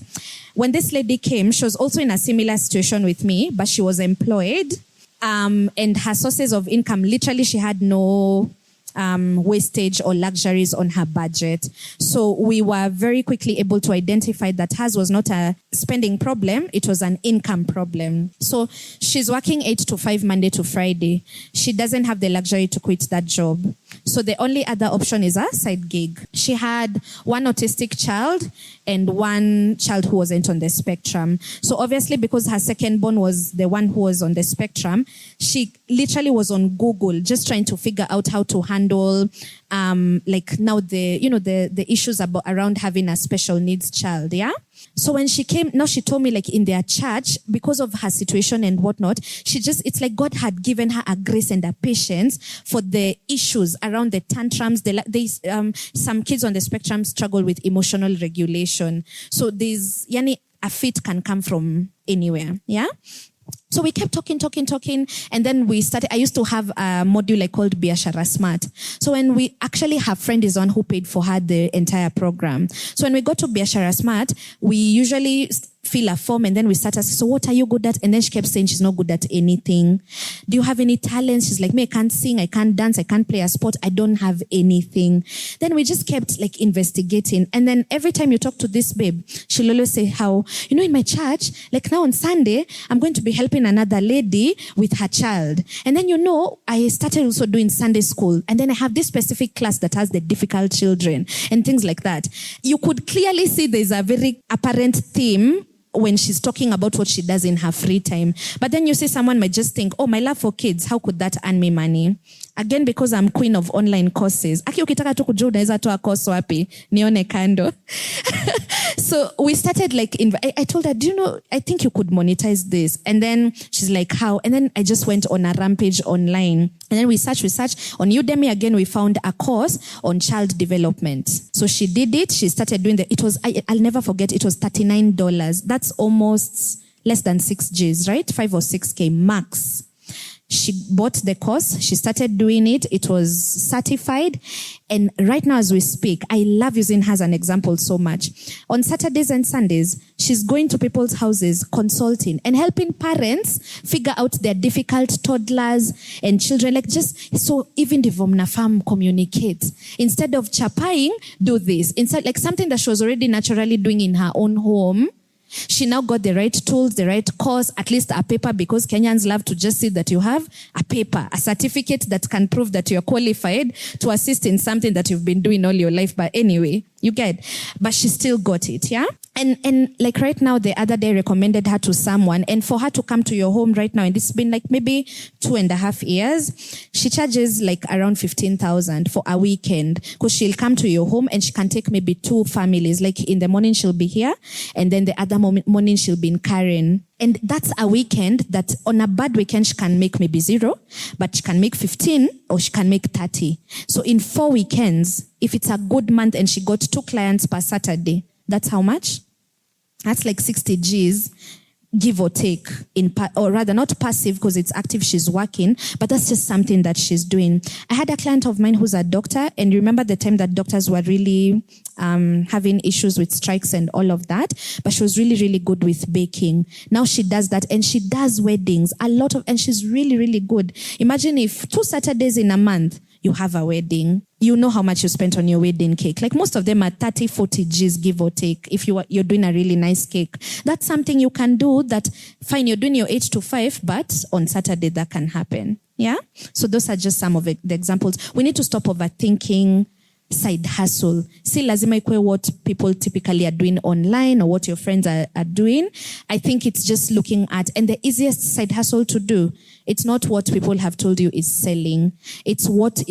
Speaker 3: When this lady came, she was also in a similar situation with me, but she was employed, and her sources of income, literally, she had no wastage or luxuries on her budget. So we were very quickly able to identify that hers was not a spending problem, it was an income problem. So she's working 8 to 5 Monday to Friday. She doesn't have the luxury to quit that job. So the only other option is a side gig. She had one autistic child and one child who wasn't on the spectrum. So obviously, because her second born was the one who was on the spectrum, she literally was on Google just trying to figure out how to handle like now the issues around having a special needs child. Yeah. So when she came, now she told me like in their church, because of her situation and whatnot, it's like God had given her a grace and a patience for the issues around the tantrums. Some kids on the spectrum struggle with emotional regulation. So a fit can come from anywhere. Yeah. So we kept talking, and then I used to have a module I called Biashara Smart. So when her friend is on who paid for her the entire program. So when we go to Biashara Smart, we usually fill a form and then we start asking, so what are you good at? And then she kept saying she's not good at anything. Do you have any talents? She's like, me, I can't sing, I can't dance, I can't play a sport, I don't have anything. Then we just kept like investigating. And then every time you talk to this babe, she'll always say how, in my church, like now on Sunday, I'm going to be helping another lady with her child. And then, I started also doing Sunday school. And then I have this specific class that has the difficult children and things like that. You could clearly see there's a very apparent theme when she's talking about what she does in her free time. But then you see someone might just think, oh, my love for kids, how could that earn me money? Again, because I'm queen of online courses. Aki ukitaka tu kujua unaweza toa course wapi, nione kando. So we started I told her, do you know, I think you could monetize this. And then she's like, how? And then I just went on a rampage online. And then we searched. On Udemy again, we found a course on child development. So she did it. She started doing I'll never forget, it was $39. That's almost less than 6 Gs, right? 5 or 6K max. She bought the course. She started doing it. It was certified. And right now as we speak, I love using her as an example so much. On Saturdays and Sundays, she's going to people's houses, consulting and helping parents figure out their difficult toddlers and children. So even the Vomnafam communicate. Instead of chapaing, do this. Instead, something that she was already naturally doing in her own home. She now got the right tools, the right course, at least a paper, because Kenyans love to just see that you have a paper, a certificate that can prove that you're qualified to assist in something that you've been doing all your life. But anyway, you get, but she still got it, yeah? And right now, the other day recommended her to someone, and for her to come to your home right now, and it's been maybe 2.5 years, she charges around 15,000 for a weekend, because she'll come to your home and she can take maybe 2 families. In the morning, she'll be here, and then the other morning, she'll be in Karen. And that's a weekend that on a bad weekend, she can make maybe 0, but she can make 15 or she can make 30. So in 4 weekends, if it's a good month and she got 2 clients per Saturday, that's how much? That's 60 Gs, give or take, or rather not passive because it's active, she's working, but that's just something that she's doing. I had a client of mine who's a doctor, and remember the time that doctors were really having issues with strikes and all of that, but she was really, really good with baking. Now she does that, and she does weddings, and she's really, really good. Imagine if 2 Saturdays in a month, you have a wedding. You know how much you spent on your wedding cake. Most of them are 30, 40 Gs, give or take, if you're doing a really nice cake. That's something you can do that, fine, you're doing your 8 to 5, but on Saturday that can happen. Yeah? So those are just some of the examples. We need to stop overthinking side hustle. See, lazima ikue what people typically are doing online or what your friends are doing. I think it's just looking at, and the easiest side hustle to do, it's not what people have told you is selling. It's what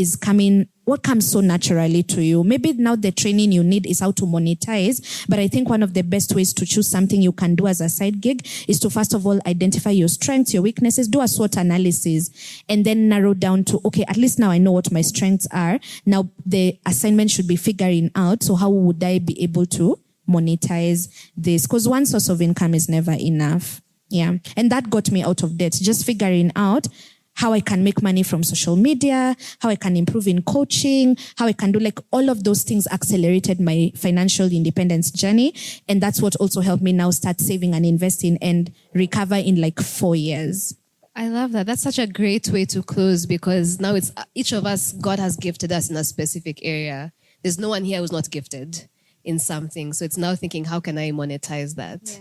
Speaker 3: comes so naturally to you. Maybe now the training you need is how to monetize, but I think one of the best ways to choose something you can do as a side gig is to first of all identify your strengths, your weaknesses, do a SWOT analysis, and then narrow down to, okay, at least now I know what my strengths are. Now the assignment should be figuring out, so how would I be able to monetize this? Because one source of income is never enough. Yeah. And that got me out of debt, just figuring out how I can make money from social media, how I can improve in coaching, how I can do all of those things accelerated my financial independence journey. And that's what also helped me now start saving and investing and recover in 4 years.
Speaker 2: I love that. That's such a great way to close, because now it's each of us, God has gifted us in a specific area. There's no one here who's not gifted in something. So it's now thinking, how can I monetize that? Yeah.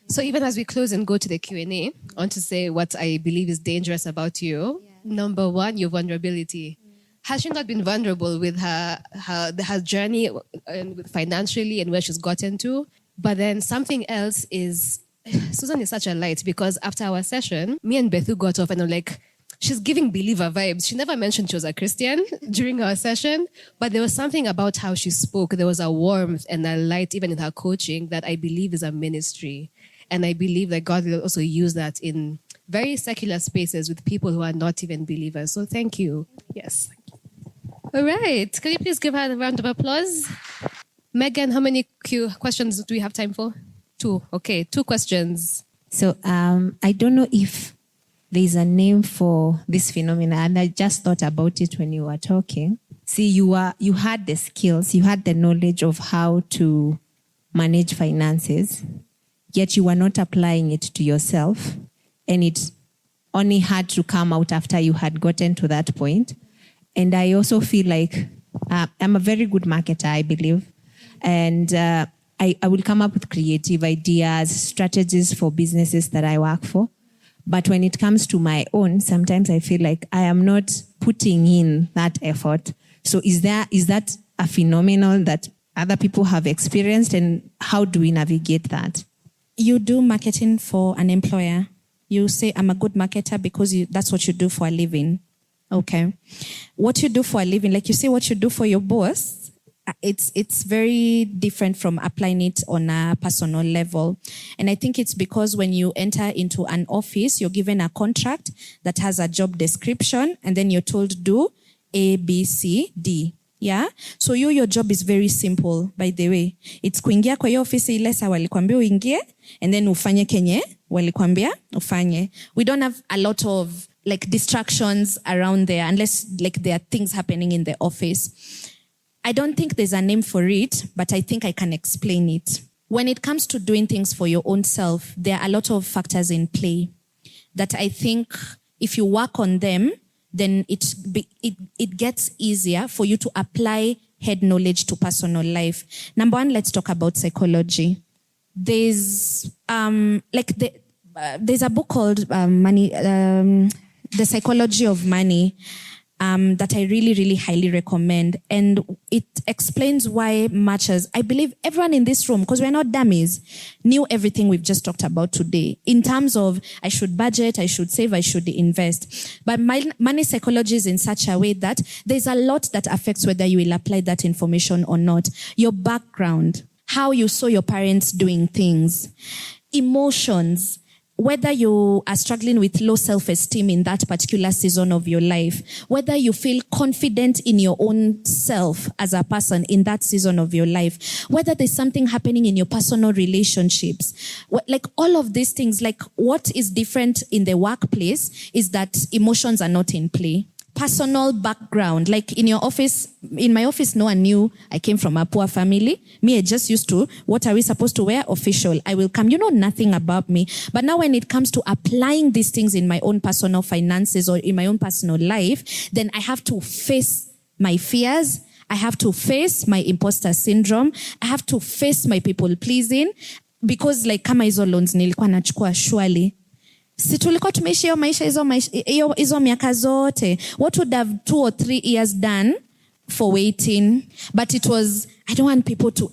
Speaker 2: So even as we close and go to the Q&A, I want to say what I believe is dangerous about you. Yeah. Number 1, your vulnerability. has she not been vulnerable with her journey and with financially and where she's gotten to? But then something else is, Susan is such a light, because after our session, me and Bethu got off and I'm like, she's giving believer vibes. She never mentioned she was a Christian during our session, but there was something about how she spoke. There was a warmth and a light even in her coaching that I believe is a ministry. And I believe that God will also use that in very secular spaces with people who are not even believers. So thank you. Yes. All right. Can you please give her a round of applause? Megan, how many questions do we have time for? 2. Okay, 2 questions.
Speaker 4: So I don't know if there's a name for this phenomenon, and I just thought about it when you were talking. See, you had the skills, you had the knowledge of how to manage finances, yet you were not applying it to yourself, and it only had to come out after you had gotten to that point. And I also feel like I'm a very good marketer, I believe, and I will come up with creative ideas, strategies for businesses that I work for. But when it comes to my own, sometimes I feel like I am not putting in that effort. So is that a phenomenon that other people have experienced, and how do we navigate that?
Speaker 3: You do marketing for an employer. You say, I'm a good marketer because that's what you do for a living. Okay. What you do for a living, like you say what you do for your boss, it's very different from applying it on a personal level. And I think it's because when you enter into an office, you're given a contract that has a job description, and then you're told do A, B, C, D. Yeah? So your job is very simple, by the way. It's kuingia kwa hiyo office ile sa walikwambia uingie, and then ufanye kenye walikwambia ufanye. We don't have a lot of like distractions around there unless like there are things happening in the office. I don't think there's a name for it, but I think I can explain it. When it comes to doing things for your own self, there are a lot of factors in play that I think if you work on them, then it gets easier for you to apply head knowledge to personal life. Number 1, let's talk about psychology. There's there's a book called The Psychology of Money. That I really, really highly recommend. And it explains why matches. I believe everyone in this room, because we're not dummies, knew everything we've just talked about today. In terms of, I should budget, I should save, I should invest. But money psychology is in such a way that there's a lot that affects whether you will apply that information or not. Your background, how you saw your parents doing things, emotions, whether you are struggling with low self-esteem in that particular season of your life, whether you feel confident in your own self as a person in that season of your life, whether there's something happening in your personal relationships, like all of these things, like what is different in the workplace is that emotions are not in play. Personal background, like in your office, in my office, no one knew I came from a poor family. Me, I just used to, what are we supposed to wear? Official. I will come. You know nothing about me. But now when it comes to applying these things in my own personal finances or in my own personal life, then I have to face my fears. I have to face my imposter syndrome. I have to face my people pleasing, because like kama hizo loans nilikuwa nachukua surely. Si tulikuwa tumeishi hiyo maisha hizo miaka zote. What would have 2 or 3 years done for waiting? But it was, I don't want people to,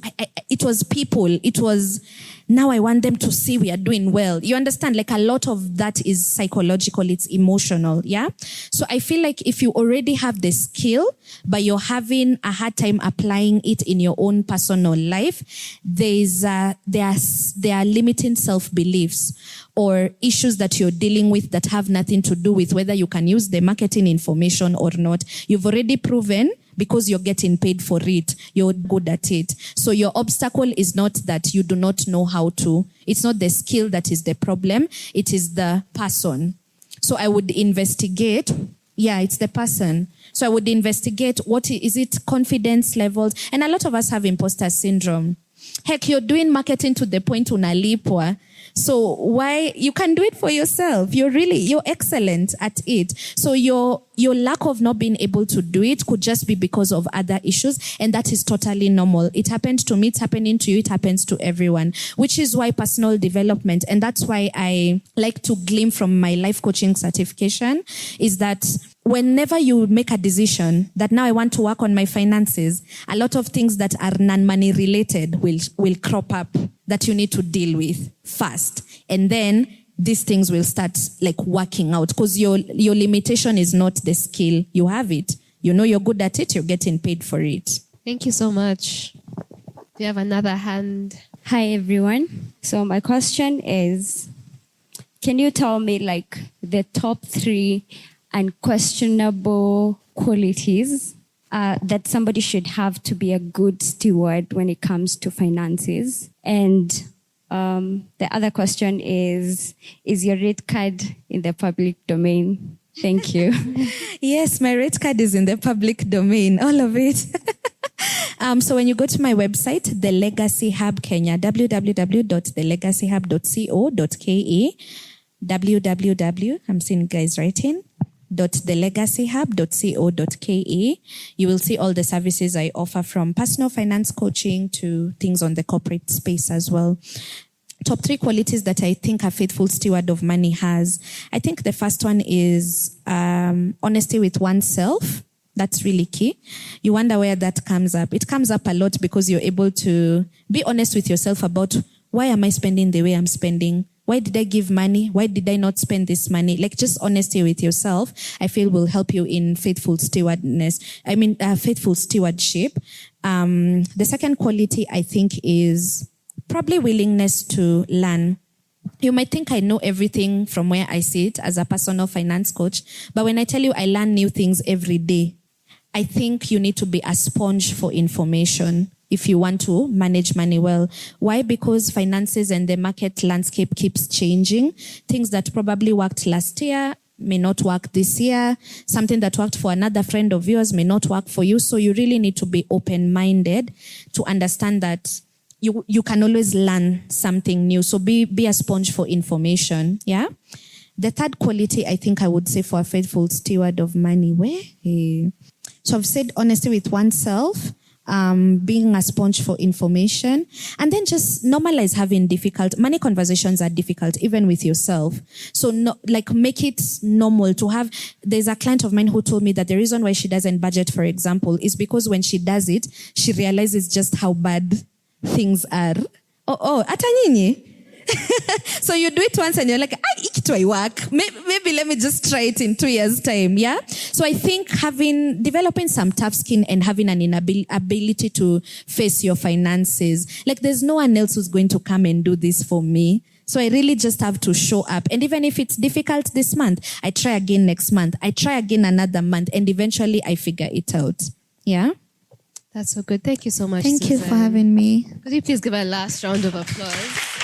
Speaker 3: it was people. It was, now I want them to see we are doing well. You understand? Like a lot of that is psychological. It's emotional. Yeah. So I feel like if you already have the skill, but you're having a hard time applying it in your own personal life, there are limiting self-beliefs or issues that you're dealing with that have nothing to do with whether you can use the marketing information or not. You've already proven, because you're getting paid for it, you're good at it. So your obstacle is not that you do not know how to. It's not the skill that is the problem. It is the person. So I would investigate. Yeah, it's the person. So I would investigate what is it, confidence levels. And a lot of us have imposter syndrome. Heck, you're doing marketing to the point unalipwa. So why you can do it for yourself? You're excellent at it. So your lack of not being able to do it could just be because of other issues, and that is totally normal. It happened to me, it's happening to you, it happens to everyone, which is why personal development, and that's why I like to glean from my life coaching certification, is that whenever you make a decision that now I want to work on my finances, a lot of things that are non-money related will crop up that you need to deal with first. And then these things will start like working out, because your limitation is not the skill. You have it. You know you're good at it. You're getting paid for it.
Speaker 2: Thank you so much. We have another hand.
Speaker 5: Hi, everyone. So my question is, can you tell me like the top 3 unquestionable qualities that somebody should have to be a good steward when it comes to finances? And the other question is your rate card in the public domain? Thank you.
Speaker 3: Yes, my rate card is in the public domain, all of it. So when you go to my website, The Legacy Hub Kenya, www.thelegacyhub.co.ke, www, I'm seeing guys writing, .thelegacyhub.co.ke. You will see all the services I offer, from personal finance coaching to things on the corporate space as well. Top 3 qualities that I think a faithful steward of money has. I think the first one is honesty with oneself. That's really key. You wonder where that comes up. It comes up a lot because you're able to be honest with yourself about, why am I spending the way I'm spending? Why did I give money? Why did I not spend this money? Like, just honesty with yourself, I feel will help you in faithful stewardship. The second quality, I think, is probably willingness to learn. You might think I know everything from where I sit as a personal finance coach, but when I tell you I learn new things every day, I think you need to be a sponge for information if you want to manage money well. Why? Because finances and the market landscape keeps changing. Things that probably worked last year may not work this year. Something that worked for another friend of yours may not work for you. So you really need to be open-minded to understand that you can always learn something new. So be a sponge for information. Yeah. The third quality, I think I would say for a faithful steward of money, so I've said honesty with oneself, being a sponge for information, and then just normalize having difficult money conversations are difficult, even with yourself. So make it normal to have. There's a client of mine who told me that the reason why she doesn't budget, for example, is because when she does it, she realizes just how bad things are. Ata nyinyi? So you do it once and you're like, I work. Maybe let me just try it in 2 years' time. Yeah. So I think developing some tough skin and having an ability to face your finances. Like, there's no one else who's going to come and do this for me. So I really just have to show up. And even if it's difficult this month, I try again next month. I try again another month, and eventually I figure it out. Yeah.
Speaker 2: That's so good. Thank you so much,
Speaker 3: Thank
Speaker 2: Susan.
Speaker 3: you for having me.
Speaker 2: Could you please give a last round of applause?